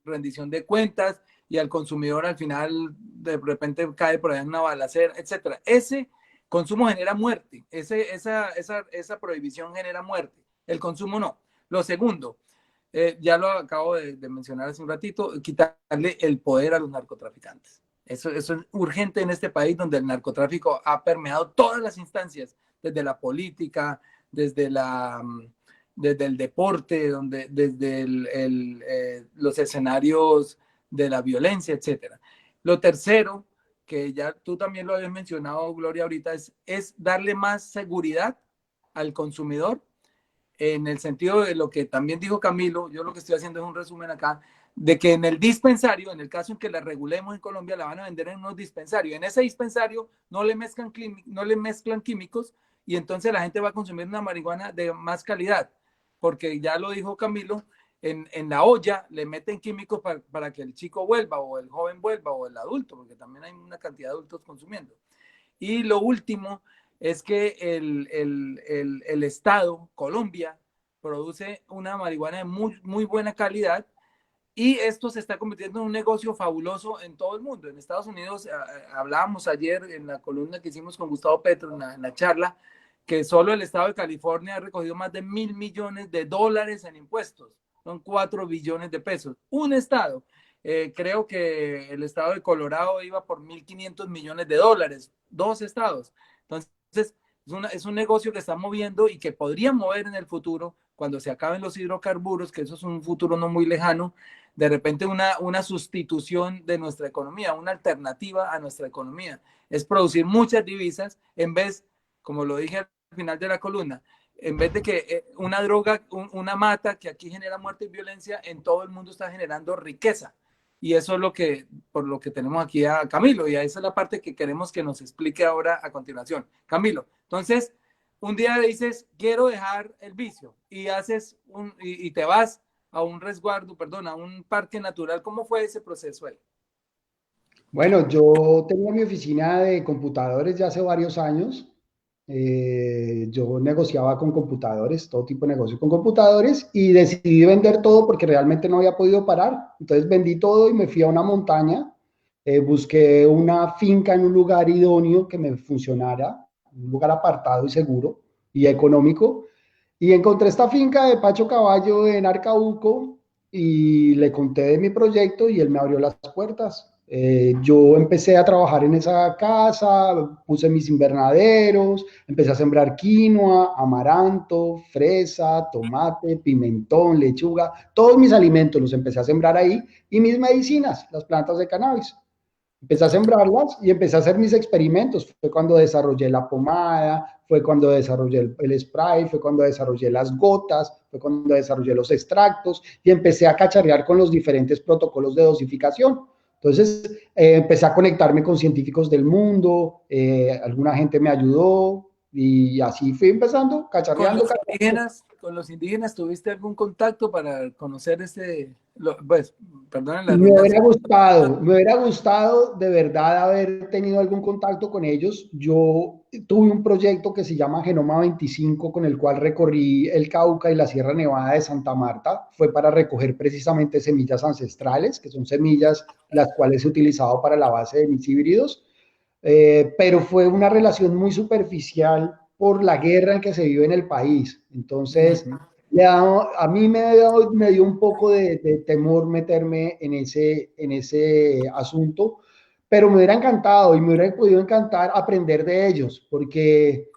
rendición de cuentas y al consumidor al final de repente cae por ahí en una balacera, etc. Ese consumo genera muerte, esa prohibición genera muerte. El consumo no. Lo segundo, ya lo acabo de mencionar hace un ratito, quitarle el poder a los narcotraficantes. Eso es urgente en este país donde el narcotráfico ha permeado todas las instancias, desde la política, desde, desde el deporte, desde los escenarios de la violencia, etc. Lo tercero, que ya tú también lo habías mencionado, Gloria, ahorita, es darle más seguridad al consumidor, en el sentido de lo que también dijo Camilo. Yo lo que estoy haciendo es un resumen acá, de que en el dispensario, en el caso en que la regulemos en Colombia, la van a vender en unos dispensarios. En ese dispensario no le mezclan químicos, y entonces la gente va a consumir una marihuana de más calidad, porque ya lo dijo Camilo, en la olla le meten químicos para que el chico vuelva, o el joven vuelva, o el adulto, porque también hay una cantidad de adultos consumiendo. Y lo último es que el Estado, Colombia, produce una marihuana de muy buena calidad, y esto se está convirtiendo en un negocio fabuloso en todo el mundo. En Estados Unidos, hablábamos ayer en la columna que hicimos con Gustavo Petro, en la charla, que solo el Estado de California ha recogido más de $1.000 millones en impuestos. Son 4 billones de pesos. Un Estado. Creo que el Estado de Colorado iba por $1.500 millones. 2 estados. Entonces, es un negocio que está moviendo y que podría mover en el futuro, cuando se acaben los hidrocarburos, que eso es un futuro no muy lejano. De repente una sustitución de nuestra economía, una alternativa a nuestra economía. Es producir muchas divisas en vez, como lo dije al final de la columna, en vez de que una droga, una mata que aquí genera muerte y violencia, en todo el mundo está generando riqueza. Y eso es por lo que tenemos aquí a Camilo, y esa es la parte que queremos que nos explique ahora a continuación. Camilo, entonces, un día dices, quiero dejar el vicio, y y te vas a un resguardo, perdón, a un parque natural. ¿Cómo fue ese proceso ahí? Bueno, yo tengo mi oficina de computadores ya hace varios años. Yo negociaba con computadores, todo tipo de negocio con computadores, y decidí vender todo porque realmente no había podido parar. Entonces vendí todo y me fui a una montaña. Busqué una finca en un lugar idóneo que me funcionara, un lugar apartado y seguro y económico. Y encontré esta finca de Pacho Caballo en Arcabuco y le conté de mi proyecto y él me abrió las puertas. Yo empecé a trabajar en esa casa, puse mis invernaderos, empecé a sembrar quinoa, amaranto, fresa, tomate, pimentón, lechuga, todos mis alimentos los empecé a sembrar ahí, y mis medicinas, las plantas de cannabis. Empecé a sembrarlas y empecé a hacer mis experimentos. Fue cuando desarrollé la pomada, fue cuando desarrollé el spray, fue cuando desarrollé las gotas, fue cuando desarrollé los extractos, y empecé a cacharrear con los diferentes protocolos de dosificación. Entonces, empecé a conectarme con científicos del mundo, alguna gente me ayudó, y así fui empezando, cacharreando. Con los indígenas, ¿tuviste algún contacto para conocer pues, perdonen la Me redundancia? hubiera gustado de verdad haber tenido algún contacto con ellos. Yo tuve un proyecto que se llama Genoma 25, con el cual recorrí el Cauca y la Sierra Nevada de Santa Marta. Fue para recoger precisamente semillas ancestrales, que son semillas las cuales he utilizado para la base de mis híbridos. Pero fue una relación muy superficial por la guerra en que se vive en el país. Entonces, a mí me dio un poco de temor meterme en ese asunto, pero me hubiera encantado y me hubiera podido encantar aprender de ellos, porque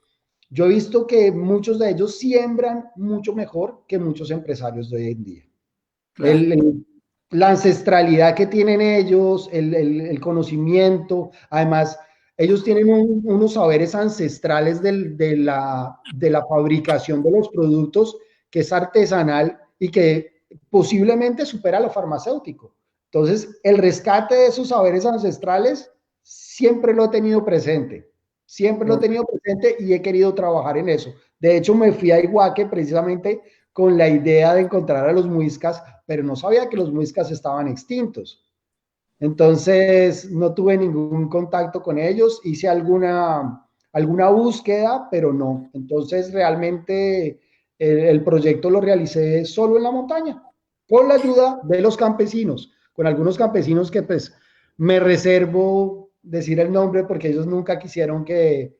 yo he visto que muchos de ellos siembran mucho mejor que muchos empresarios de hoy en día. Claro. La ancestralidad que tienen ellos, el conocimiento, además, ellos tienen unos saberes ancestrales de la fabricación de los productos, que es artesanal y que posiblemente supera lo farmacéutico. Entonces, el rescate de esos saberes ancestrales siempre lo he tenido presente, siempre lo he tenido presente, y he querido trabajar en eso. De hecho, me fui a Iguaque precisamente con la idea de encontrar a los muiscas, pero no sabía que los muiscas estaban extintos. Entonces, no tuve ningún contacto con ellos, hice alguna búsqueda, pero no. Entonces, realmente el proyecto lo realicé solo en la montaña, con la ayuda de los campesinos, con algunos campesinos que pues me reservo decir el nombre, porque ellos nunca quisieron que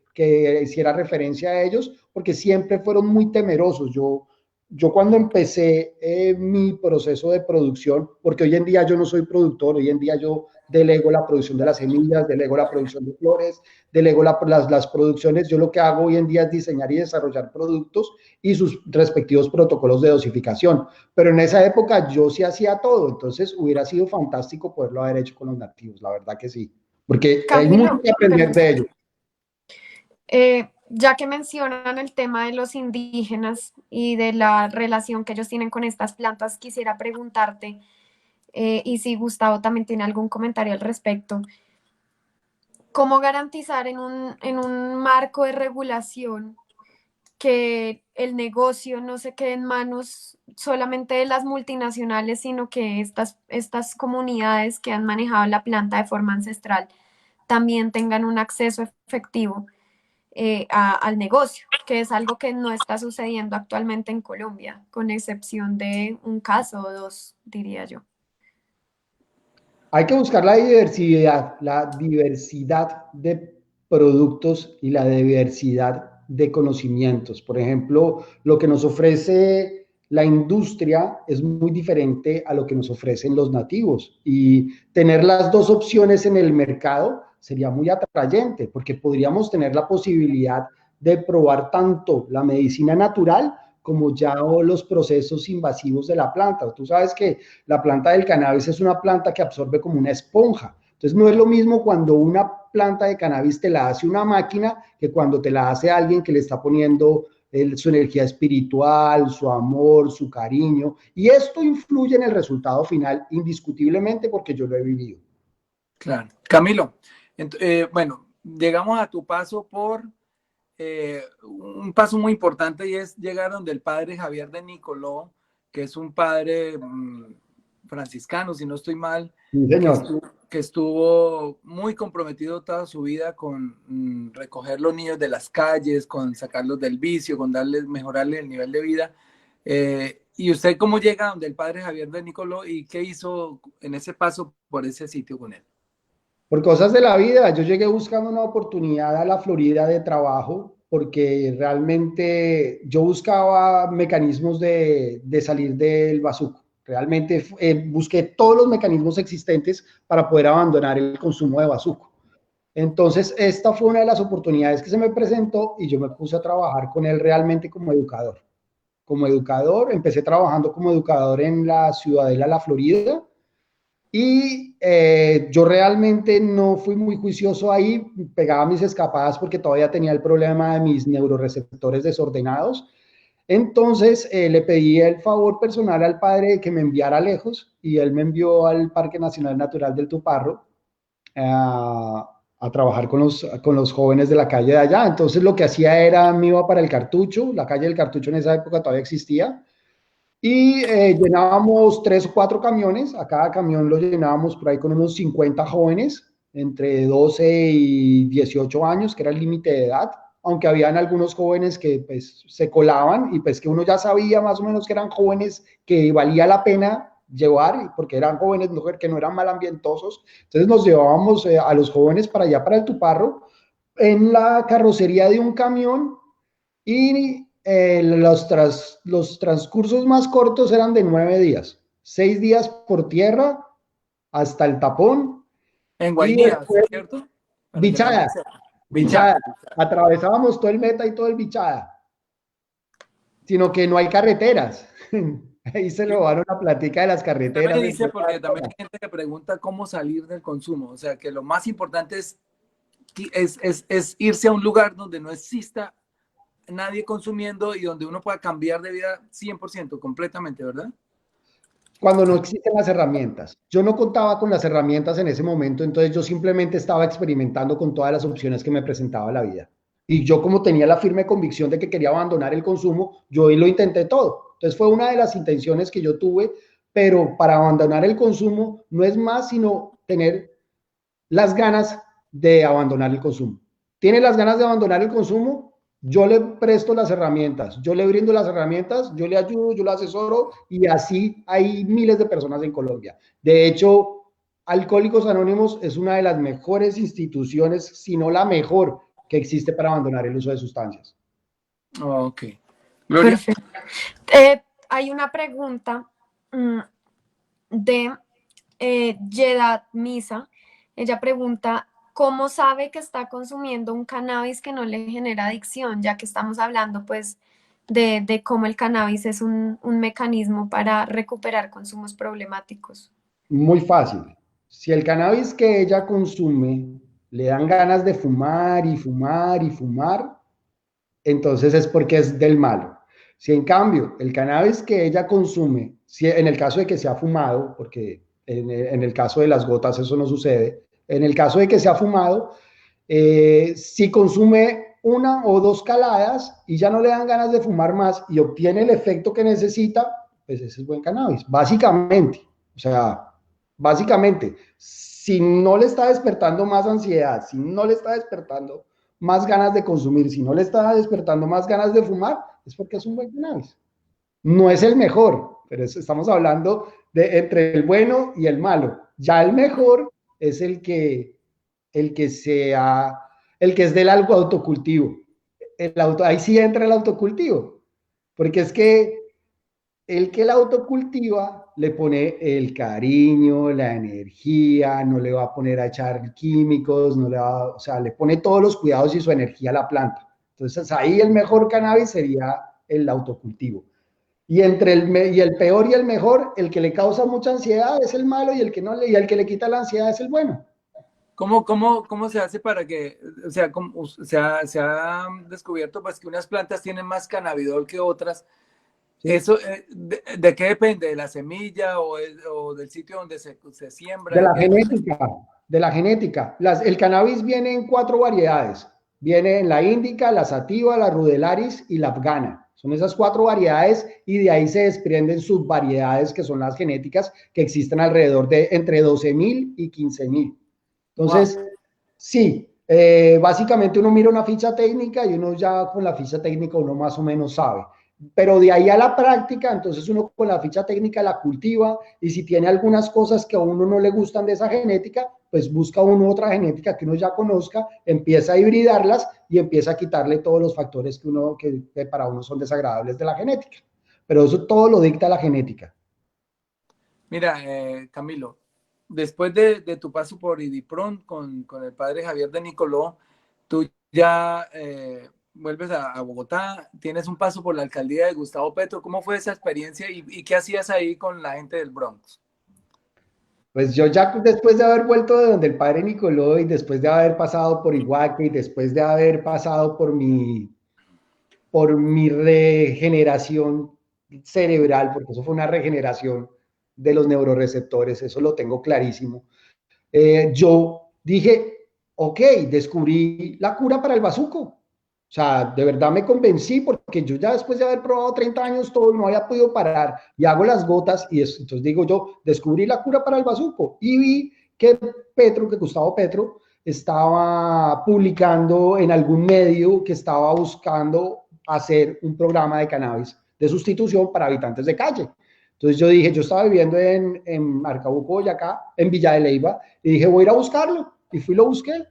hiciera referencia a ellos, porque siempre fueron muy temerosos. Yo yo cuando empecé mi proceso de producción, porque hoy en día yo no soy productor, hoy en día yo delego la producción de las semillas, delego la producción de flores, delego las producciones, yo lo que hago hoy en día es diseñar y desarrollar productos y sus respectivos protocolos de dosificación, pero en esa época yo sí hacía todo, entonces hubiera sido fantástico poderlo haber hecho con los nativos, la verdad que sí, porque hay mucho Camilo, que aprender de ellos. Ya que mencionan el tema de los indígenas y de la relación que ellos tienen con estas plantas, quisiera preguntarte, y si Gustavo también tiene algún comentario al respecto, ¿cómo garantizar en un marco de regulación que el negocio no se quede en manos solamente de las multinacionales, sino que estas comunidades que han manejado la planta de forma ancestral también tengan un acceso efectivo al negocio, que es algo que no está sucediendo actualmente en Colombia, con excepción de un caso o dos, diría yo? Hay que buscar la diversidad de productos y la diversidad de conocimientos. Por ejemplo, lo que nos ofrece la industria es muy diferente a lo que nos ofrecen los nativos y tener las dos opciones en el mercado sería muy atrayente porque podríamos tener la posibilidad de probar tanto la medicina natural como ya los procesos invasivos de la planta. Tú sabes que la planta del cannabis es una planta que absorbe como una esponja. Entonces no es lo mismo cuando una planta de cannabis te la hace una máquina que cuando te la hace alguien que le está poniendo su energía espiritual, su amor, su cariño. Y esto influye en el resultado final indiscutiblemente porque yo lo he vivido. Claro. Camilo, bueno, llegamos a tu paso por un paso muy importante y es llegar donde el padre Javier de Nicoló, que es un padre franciscano, si no estoy mal, Sí, que señor. estuvo muy comprometido toda su vida con recoger los niños de las calles, con sacarlos del vicio, con mejorarles el nivel de vida. ¿Y usted cómo llega donde el padre Javier de Nicoló y qué hizo en ese paso por ese sitio con él? Por cosas de la vida, yo llegué buscando una oportunidad a la Florida de trabajo porque realmente yo buscaba mecanismos de salir del bazuco. Realmente busqué todos los mecanismos existentes para poder abandonar el consumo de bazuco. Entonces, esta fue una de las oportunidades que se me presentó y yo me puse a trabajar con él realmente como educador. Como educador, empecé trabajando como educador en la Ciudadela La Florida y yo realmente no fui muy juicioso ahí, pegaba mis escapadas porque todavía tenía el problema de mis neuroreceptores desordenados. Entonces le pedí el favor personal al padre de que me enviara lejos y él me envió al Parque Nacional Natural del Tuparro a trabajar con los jóvenes de la calle de allá. Entonces lo que hacía era, me iba para el Cartucho, la calle del Cartucho en esa época todavía existía, y llenábamos 3 o 4 camiones, a cada camión lo llenábamos por ahí con unos 50 jóvenes, entre 12 y 18 años, que era el límite de edad, aunque habían algunos jóvenes que pues se colaban y pues que uno ya sabía más o menos que eran jóvenes que valía la pena llevar, porque eran jóvenes mujer, que no eran mal ambientosos. Entonces nos llevábamos a los jóvenes para allá, para el Tuparro, en la carrocería de un camión y los transcursos más cortos eran de 9 días, 6 días por tierra hasta el tapón En y Guainía, después ¿cierto? Para llegar Bichada, muy cerca. Bichada. Bichada. Atravesábamos todo el Meta y todo el Bichada, sino que no hay carreteras. Ahí se robaron la plática de las Usted carreteras. me dice, porque también hay gente que pregunta cómo salir del consumo. O sea, que lo más importante es irse a un lugar donde no exista nadie consumiendo y donde uno pueda cambiar de vida 100%, completamente, ¿verdad? Cuando no existen las herramientas. Yo no contaba con las herramientas en ese momento, entonces yo simplemente estaba experimentando con todas las opciones que me presentaba la vida. Y yo como tenía la firme convicción de que quería abandonar el consumo, yo lo intenté todo. Entonces fue una de las intenciones que yo tuve, pero para abandonar el consumo no es más sino tener las ganas de abandonar el consumo. ¿Tiene las ganas de abandonar el consumo? Yo le presto las herramientas, yo le brindo las herramientas, yo le ayudo, yo le asesoro y así hay miles de personas en Colombia. De hecho, Alcohólicos Anónimos es una de las mejores instituciones, si no la mejor, que existe para abandonar el uso de sustancias. Ok. Gloria. Perfecto. Hay una pregunta mm, de Yedat Misa. Ella pregunta, ¿cómo sabe que está consumiendo un cannabis que no le genera adicción? Ya que estamos hablando pues de cómo el cannabis es un mecanismo para recuperar consumos problemáticos. Muy fácil. Si el cannabis que ella consume le dan ganas de fumar y fumar y fumar, entonces es porque es del malo. Si en cambio el cannabis que ella consume, si en el caso de que se ha fumado, porque en el caso de las gotas eso no sucede, en el caso de que se ha fumado, si consume una o dos caladas y ya no le dan ganas de fumar más y obtiene el efecto que necesita, pues ese es buen cannabis, básicamente. O sea, básicamente, si no le está despertando más ansiedad, si no le está despertando más ganas de consumir, si no le está despertando más ganas de fumar, es porque es un buen cannabis. No es el mejor, pero estamos hablando de entre el bueno y el malo. Ya el mejor es el que sea, el que es del autocultivo. Ahí sí entra el autocultivo, porque es que el que la autocultiva le pone el cariño, la energía, no le va a poner a echar químicos, no le va, o sea, le pone todos los cuidados y su energía a la planta. Entonces ahí el mejor cannabis sería el autocultivo. Y entre y el peor y el mejor, el que le causa mucha ansiedad es el malo y el que no le, y el que le quita la ansiedad es el bueno. ¿Cómo se hace para que, o sea, se ha descubierto pues que unas plantas tienen más cannabidol que otras? ¿Sí? ¿Eso de qué depende? ¿De la semilla o del sitio donde se siembra? De ¿De la qué? genética, de la genética. El cannabis viene en 4 variedades. Viene en la índica, la sativa, la rudelaris y la afgana. Son esas 4 variedades y de ahí se desprenden subvariedades que son las genéticas que existen alrededor de entre 12.000 y 15.000. Wow. Entonces, sí, básicamente uno mira una ficha técnica y uno ya con la ficha técnica uno más o menos sabe. Pero de ahí a la práctica, entonces uno con la ficha técnica la cultiva y si tiene algunas cosas que a uno no le gustan de esa genética, pues busca uno otra genética que uno ya conozca, empieza a hibridarlas y empieza a quitarle todos los factores que para uno son desagradables de la genética. Pero eso todo lo dicta la genética. Mira, Camilo, después de tu paso por IDIPRON con el padre Javier de Nicoló, tú ya vuelves a Bogotá, tienes un paso por la alcaldía de Gustavo Petro. ¿Cómo fue esa experiencia y qué hacías ahí con la gente del Bronx? Pues yo ya después de haber vuelto de donde el padre Nicoló y después de haber pasado por Iguaque y después de haber pasado por mi regeneración cerebral, porque eso fue una regeneración de los neuroreceptores, eso lo tengo clarísimo. Yo dije, ok, descubrí la cura para el bazuco. O sea, de verdad me convencí porque yo ya después de haber probado 30 años todo, no había podido parar y hago las gotas y eso, entonces digo yo, descubrí la cura para el bazuco y vi que que Gustavo Petro, estaba publicando en algún medio que estaba buscando hacer un programa de cannabis de sustitución para habitantes de calle. Entonces yo dije, yo estaba viviendo en Arcabuco, Boyacá, en Villa de Leyva, y dije, voy a ir a buscarlo. Y fui y lo busqué.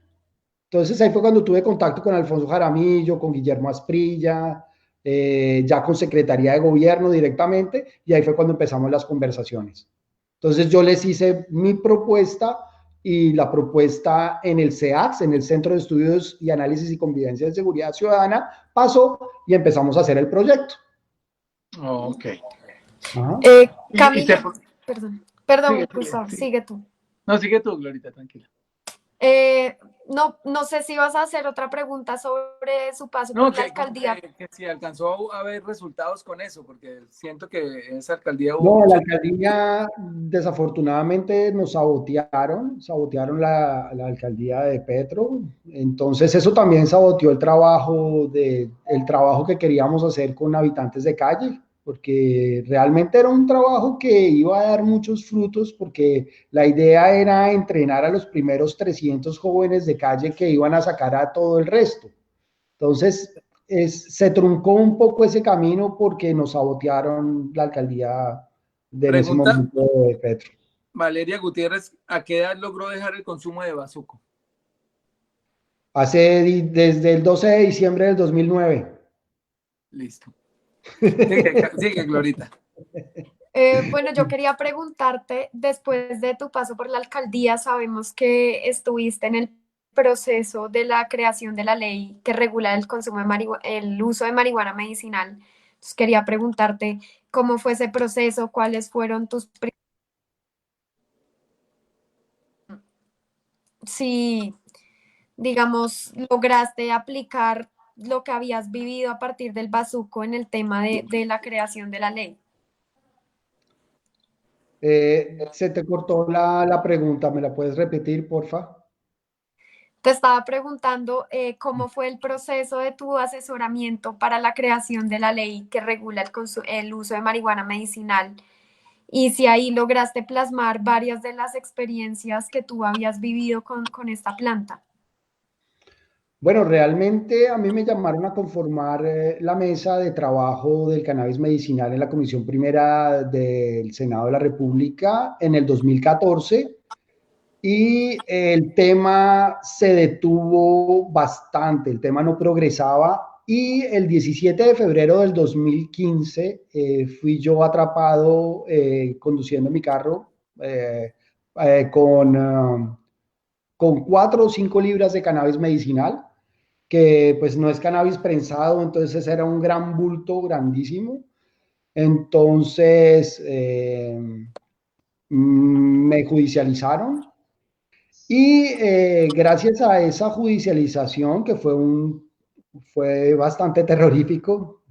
Entonces ahí fue cuando tuve contacto con Alfonso Jaramillo, con Guillermo Asprilla, ya con Secretaría de Gobierno directamente, y ahí fue cuando empezamos las conversaciones. Entonces yo les hice mi propuesta y la propuesta en el CEAX, en el Centro de Estudios y Análisis y Convivencia de Seguridad Ciudadana, pasó y empezamos a hacer el proyecto. Oh, ok. Ajá. Y Camilo, perdón, sigue, Gustavo, sigue. sigue tú. No, sigue tú, Glorita, tranquila. No sé si vas a hacer otra pregunta sobre su paso No, por la alcaldía. que si alcanzó a ver resultados con eso, porque siento que esa alcaldía hubo No, la mucho. alcaldía desafortunadamente nos sabotearon la alcaldía de Petro. Entonces eso también saboteó el trabajo que queríamos hacer con habitantes de calle, porque realmente era un trabajo que iba a dar muchos frutos, porque la idea era entrenar a los primeros 300 jóvenes de calle que iban a sacar a todo el resto. Entonces, se truncó un poco ese camino porque nos sabotearon la alcaldía en ese Pregunta momento de Petro. Valeria Gutiérrez, ¿a qué edad logró dejar el consumo de bazuco? Desde el 12 de diciembre del 2009. Listo. Sigue, Glorita. Bueno, yo quería preguntarte, después de tu paso por la alcaldía, sabemos que estuviste en el proceso de la creación de la ley que regula el consumo de el uso de marihuana medicinal. Entonces, quería preguntarte cómo fue ese proceso, cuáles fueron si, digamos, lograste aplicar lo que habías vivido a partir del Bazuco en el tema de la creación de la ley. Se te cortó la pregunta, ¿me la puedes repetir, porfa? Te estaba preguntando cómo fue el proceso de tu asesoramiento para la creación de la ley que regula el uso de marihuana medicinal y si ahí lograste plasmar varias de las experiencias que tú habías vivido con esta planta. Bueno, realmente a mí me llamaron a conformar la mesa de trabajo del cannabis medicinal en la Comisión Primera del Senado de la República en el 2014 y el tema se detuvo bastante, el tema no progresaba y el 17 de febrero del 2015 fui yo atrapado conduciendo mi carro con 4 o 5 libras de cannabis medicinal, que pues no es cannabis prensado, entonces era un gran bulto, grandísimo. Entonces me judicializaron y gracias a esa judicialización, que fue bastante terrorífico,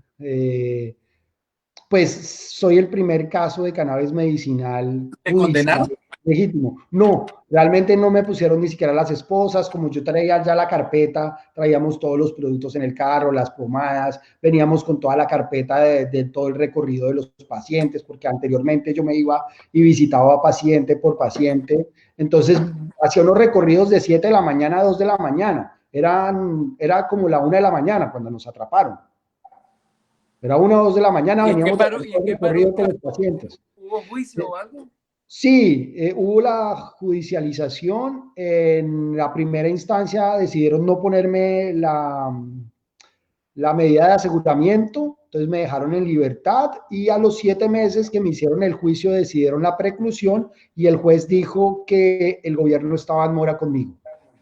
pues soy el primer caso de cannabis medicinal ¿Te judicial condenaron? legítimo. No, realmente no me pusieron ni siquiera las esposas, como yo traía ya la carpeta, traíamos todos los productos en el carro, las pomadas, veníamos con toda la carpeta de todo el recorrido de los pacientes, porque anteriormente yo me iba y visitaba paciente por paciente, entonces hacía unos recorridos de 7 de la mañana a 2 de la mañana, era como la 1 de la mañana cuando nos atraparon. Era 1 o 2 de la mañana, ¿Y en qué veníamos de paró? hacer ¿Y en todo el qué paró? recorrido con los pacientes. ¿Hubo juicio o algo? Sí, hubo la judicialización. En la primera instancia decidieron no ponerme la medida de aseguramiento, entonces me dejaron en libertad y a los 7 meses que me hicieron el juicio decidieron la preclusión y el juez dijo que el gobierno estaba en mora conmigo.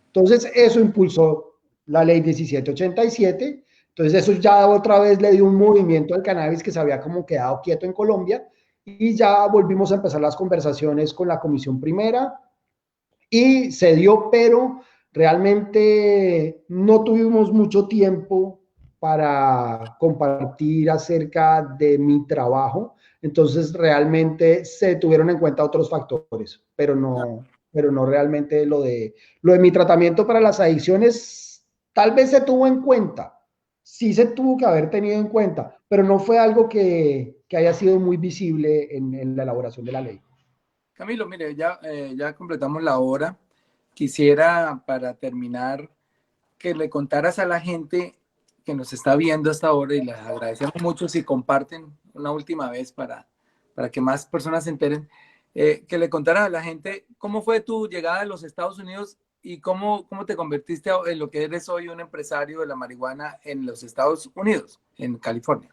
Entonces eso impulsó la ley 1787. Entonces eso ya otra vez le dio un movimiento al cannabis que se había como quedado quieto en Colombia y ya volvimos a empezar las conversaciones con la Comisión Primera y se dio, pero realmente no tuvimos mucho tiempo para compartir acerca de mi trabajo, entonces realmente se tuvieron en cuenta otros factores, pero no realmente lo de mi tratamiento para las adicciones, tal vez se tuvo en cuenta, sí se tuvo que haber tenido en cuenta, pero no fue algo que haya sido muy visible en la elaboración de la ley. Camilo, mire, ya completamos la hora. Quisiera, para terminar, que le contaras a la gente que nos está viendo hasta ahora, y les agradecemos mucho si comparten una última vez para que más personas se enteren, que le contaras a la gente cómo fue tu llegada a los Estados Unidos y cómo te convertiste en lo que eres hoy, un empresario de la marihuana en los Estados Unidos, en California.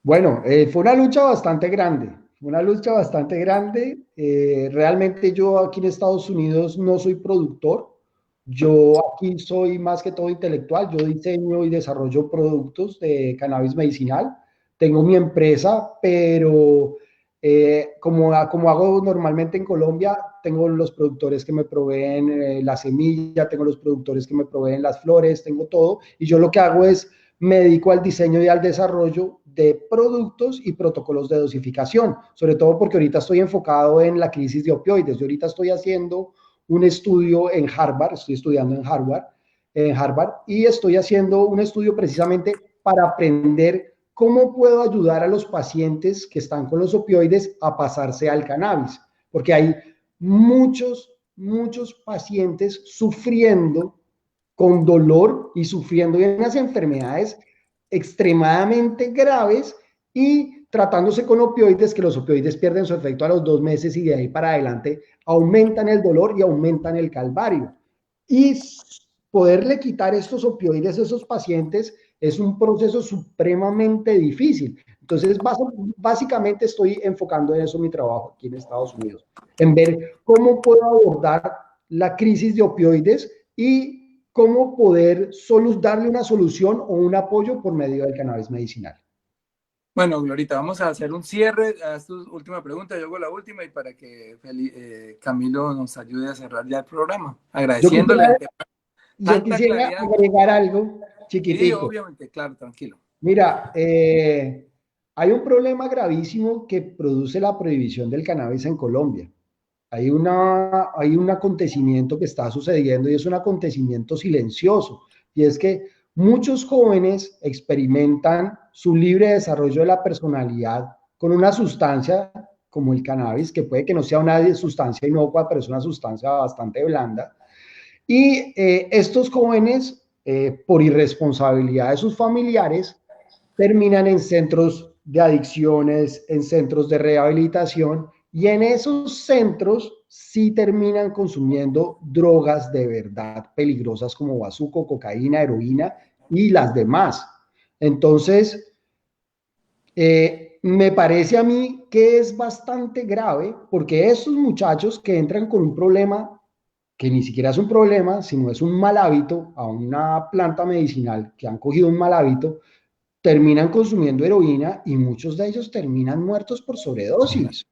Bueno, fue una lucha bastante grande, una lucha bastante grande. Realmente yo aquí en Estados Unidos no soy productor, yo aquí soy más que todo intelectual, yo diseño y desarrollo productos de cannabis medicinal. Tengo mi empresa, pero como hago normalmente en Colombia, tengo los productores que me proveen la semilla, tengo los productores que me proveen las flores, tengo todo, y yo lo que hago es me dedico al diseño y al desarrollo de productos y protocolos de dosificación, sobre todo porque ahorita estoy enfocado en la crisis de opioides. Yo ahorita estoy haciendo un estudio en Harvard, estoy estudiando en Harvard y estoy haciendo un estudio precisamente para aprender cómo puedo ayudar a los pacientes que están con los opioides a pasarse al cannabis, porque hay muchos pacientes sufriendo con dolor y sufriendo de unas enfermedades extremadamente graves y tratándose con opioides, que los opioides pierden su efecto a los 2 meses y de ahí para adelante aumentan el dolor y aumentan el calvario. Y poderle quitar estos opioides a esos pacientes es un proceso supremamente difícil. Entonces, básicamente estoy enfocando en eso mi trabajo aquí en Estados Unidos, en ver cómo puedo abordar la crisis de opioides y cómo poder darle una solución o un apoyo por medio del cannabis medicinal. Bueno, Glorita, vamos a hacer un cierre. Haz tu última pregunta, yo hago la última y para que Camilo nos ayude a cerrar ya el programa. Agradeciéndole Yo tanta quisiera claridad. agregar algo Sí, chiquitico. obviamente, claro, tranquilo. Mira, hay un problema gravísimo que produce la prohibición del cannabis en Colombia. Hay un acontecimiento que está sucediendo y es un acontecimiento silencioso. Y es que muchos jóvenes experimentan su libre desarrollo de la personalidad con una sustancia como el cannabis, que puede que no sea una sustancia inocua, pero es una sustancia bastante blanda. Y estos jóvenes, por irresponsabilidad de sus familiares, terminan en centros de adicciones, en centros de rehabilitación, y en esos centros sí terminan consumiendo drogas de verdad peligrosas como bazuco, cocaína, heroína y las demás. Entonces, me parece a mí que es bastante grave porque esos muchachos que entran con un problema que ni siquiera es un problema, sino es un mal hábito a una planta medicinal que han cogido un mal hábito, terminan consumiendo heroína y muchos de ellos terminan muertos por sobredosis.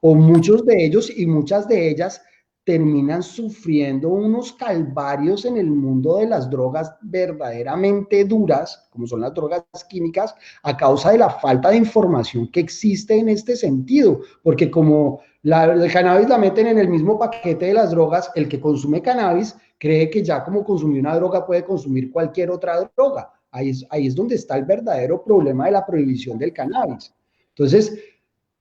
O muchos de ellos y muchas de ellas terminan sufriendo unos calvarios en el mundo de las drogas verdaderamente duras, como son las drogas químicas, a causa de la falta de información que existe en este sentido, porque como el cannabis la meten en el mismo paquete de las drogas, el que consume cannabis cree que ya como consumió una droga puede consumir cualquier otra droga. Ahí es donde está el verdadero problema de la prohibición del cannabis. Entonces,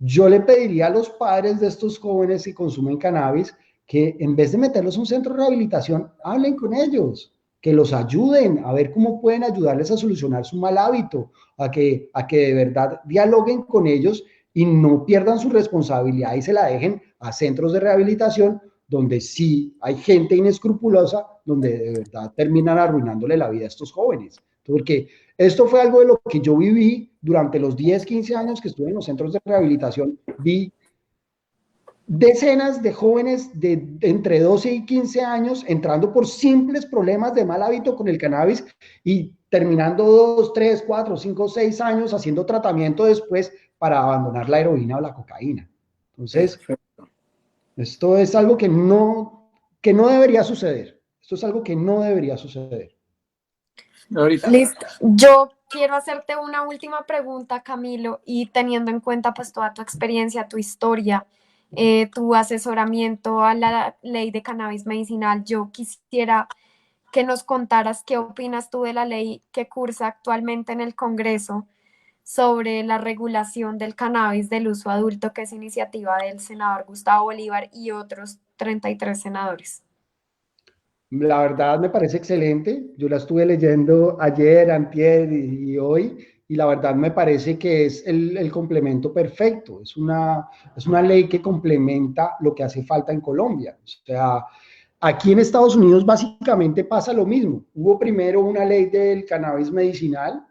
yo le pediría a los padres de estos jóvenes que consumen cannabis que en vez de meterlos a un centro de rehabilitación, hablen con ellos, que los ayuden a ver cómo pueden ayudarles a solucionar su mal hábito, a que de verdad dialoguen con ellos y no pierdan su responsabilidad y se la dejen a centros de rehabilitación donde sí hay gente inescrupulosa, donde de verdad terminan arruinándole la vida a estos jóvenes. Porque esto fue algo de lo que yo viví durante los 10, 15 años que estuve en los centros de rehabilitación. Vi decenas de jóvenes de entre 12 y 15 años entrando por simples problemas de mal hábito con el cannabis y terminando 2, 3, 4, 5, 6 años haciendo tratamiento después para abandonar la heroína o la cocaína. Entonces, Perfecto. esto es algo que no debería suceder. Esto es algo que no debería suceder. Ahorita. Listo. Yo quiero hacerte una última pregunta, Camilo, y teniendo en cuenta pues toda tu experiencia, tu historia, tu asesoramiento a la ley de cannabis medicinal, yo quisiera que nos contaras qué opinas tú de la ley que cursa actualmente en el Congreso sobre la regulación del cannabis del uso adulto, que es iniciativa del senador Gustavo Bolívar y otros 33 senadores. La verdad me parece excelente. Yo la estuve leyendo ayer, antier y hoy, y la verdad me parece que es el complemento perfecto. Es una ley que complementa lo que hace falta en Colombia. O sea, aquí en Estados Unidos básicamente pasa lo mismo. Hubo primero una ley del cannabis medicinal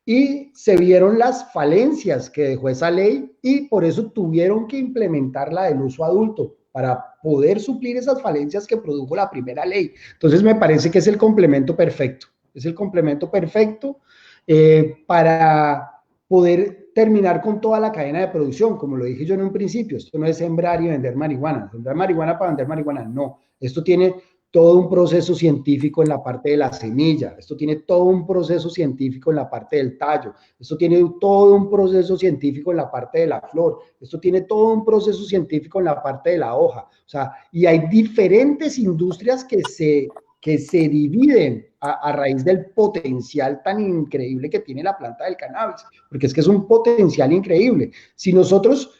y se vieron las falencias que dejó esa ley y por eso tuvieron que implementar la del uso adulto para poder suplir esas falencias que produjo la primera ley. Entonces me parece que es el complemento perfecto. Es el complemento perfecto para poder terminar con toda la cadena de producción. Como lo dije yo en un principio, esto no es sembrar y vender marihuana. Sembrar marihuana para vender marihuana, no. Esto tiene todo un proceso científico en la parte de la semilla, esto tiene todo un proceso científico en la parte del tallo, esto tiene todo un proceso científico en la parte de la flor, esto tiene todo un proceso científico en la parte de la hoja, o sea, y hay diferentes industrias que se dividen a raíz del potencial tan increíble que tiene la planta del cannabis, porque es que es un potencial increíble. Si nosotros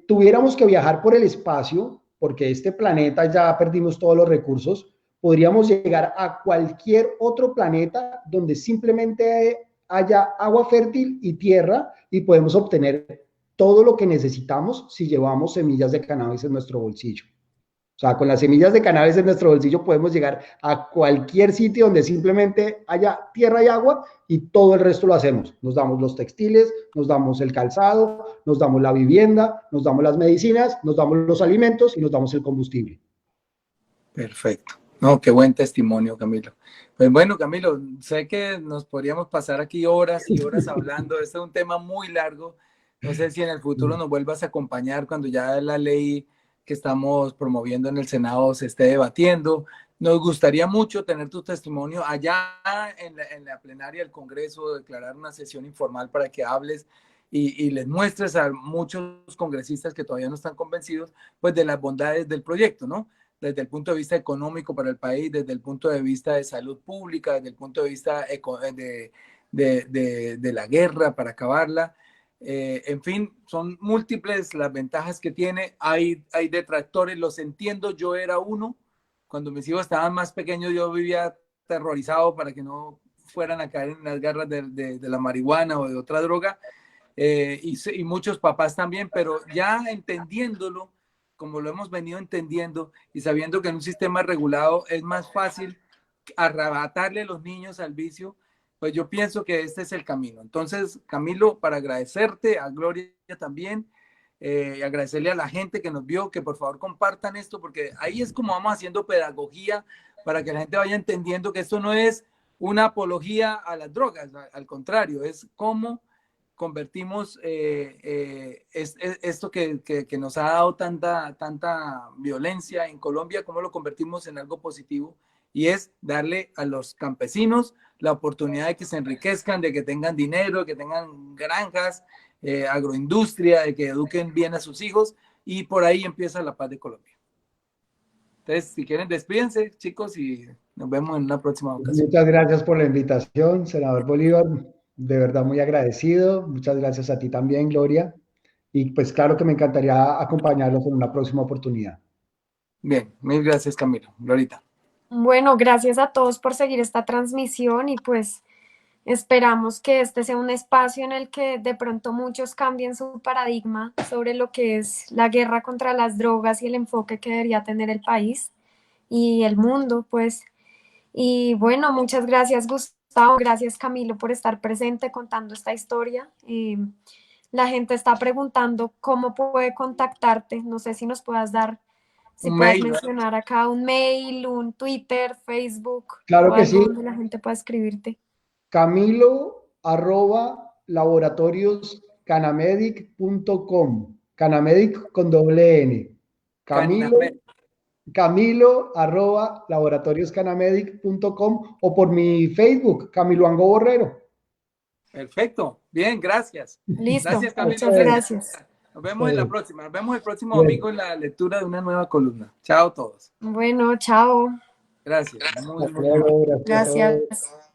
tuviéramos que viajar por el espacio, porque este planeta ya perdimos todos los recursos, podríamos llegar a cualquier otro planeta donde simplemente haya agua fértil y tierra y podemos obtener todo lo que necesitamos si llevamos semillas de cannabis en nuestro bolsillo. O sea, con las semillas de cannabis en nuestro bolsillo podemos llegar a cualquier sitio donde simplemente haya tierra y agua y todo el resto lo hacemos. Nos damos los textiles, nos damos el calzado, nos damos la vivienda, nos damos las medicinas, nos damos los alimentos y nos damos el combustible. Perfecto. No, qué buen testimonio, Camilo. Pues bueno, Camilo, sé que nos podríamos pasar aquí horas y horas hablando. Este es un tema muy largo. No sé si en el futuro nos vuelvas a acompañar cuando ya la ley que estamos promoviendo en el Senado se esté debatiendo. Nos gustaría mucho tener tu testimonio allá en la plenaria del Congreso, declarar una sesión informal para que hables y les muestres a muchos congresistas que todavía no están convencidos, pues, de las bondades del proyecto, ¿no? Desde el punto de vista económico para el país, desde el punto de vista de salud pública, desde el punto de vista de la guerra para acabarla. En fin, son múltiples las ventajas que tiene. Hay detractores, los entiendo, yo era uno. Cuando mis hijos estaban más pequeños, yo vivía aterrorizado para que no fueran a caer en las garras de la marihuana o de otra droga. Y muchos papás también, pero ya entendiéndolo, como lo hemos venido entendiendo y sabiendo que en un sistema regulado es más fácil arrebatarle a los niños al vicio, pues yo pienso que este es el camino. Entonces, Camilo, para agradecerte, a Gloria también, agradecerle a la gente que nos vio, que por favor compartan esto, porque ahí es como vamos haciendo pedagogía para que la gente vaya entendiendo que esto no es una apología a las drogas, al contrario, es cómo convertimos esto que nos ha dado tanta violencia en Colombia, cómo lo convertimos en algo positivo, y es darle a los campesinos la oportunidad de que se enriquezcan, de que tengan dinero, de que tengan granjas, agroindustria, de que eduquen bien a sus hijos, y por ahí empieza la paz de Colombia. Entonces, si quieren, despídense, chicos, y nos vemos en una próxima ocasión. Muchas gracias por la invitación, senador Bolívar. De verdad muy agradecido. Muchas gracias a ti también, Gloria. Y pues claro que me encantaría acompañarlos en una próxima oportunidad. Bien, mil gracias, Camilo. Glorita. Bueno, gracias a todos por seguir esta transmisión y pues esperamos que este sea un espacio en el que de pronto muchos cambien su paradigma sobre lo que es la guerra contra las drogas y el enfoque que debería tener el país y el mundo, pues. Y bueno, muchas gracias, Gustavo, gracias, Camilo, por estar presente contando esta historia. La gente está preguntando cómo puede contactarte. No sé si nos puedas dar, si Un puedes mail. mencionar acá un mail, un Twitter, Facebook Claro o que algo sí. donde la gente pueda escribirte. Camilo@laboratorioscanamedic.com. Canamedic con doble N. Camilo@laboratorioscanamedic.com o por mi Facebook, Camilo Ango Borrero. Perfecto. Bien, gracias. Listo, Gracias, Camilo. muchas gracias. Nos vemos en la próxima. Nos vemos el próximo Bien. domingo en la lectura de una nueva columna. Chao a todos. Bueno, chao. Gracias. Muy Hasta amable. luego, gracias a todos. Gracias.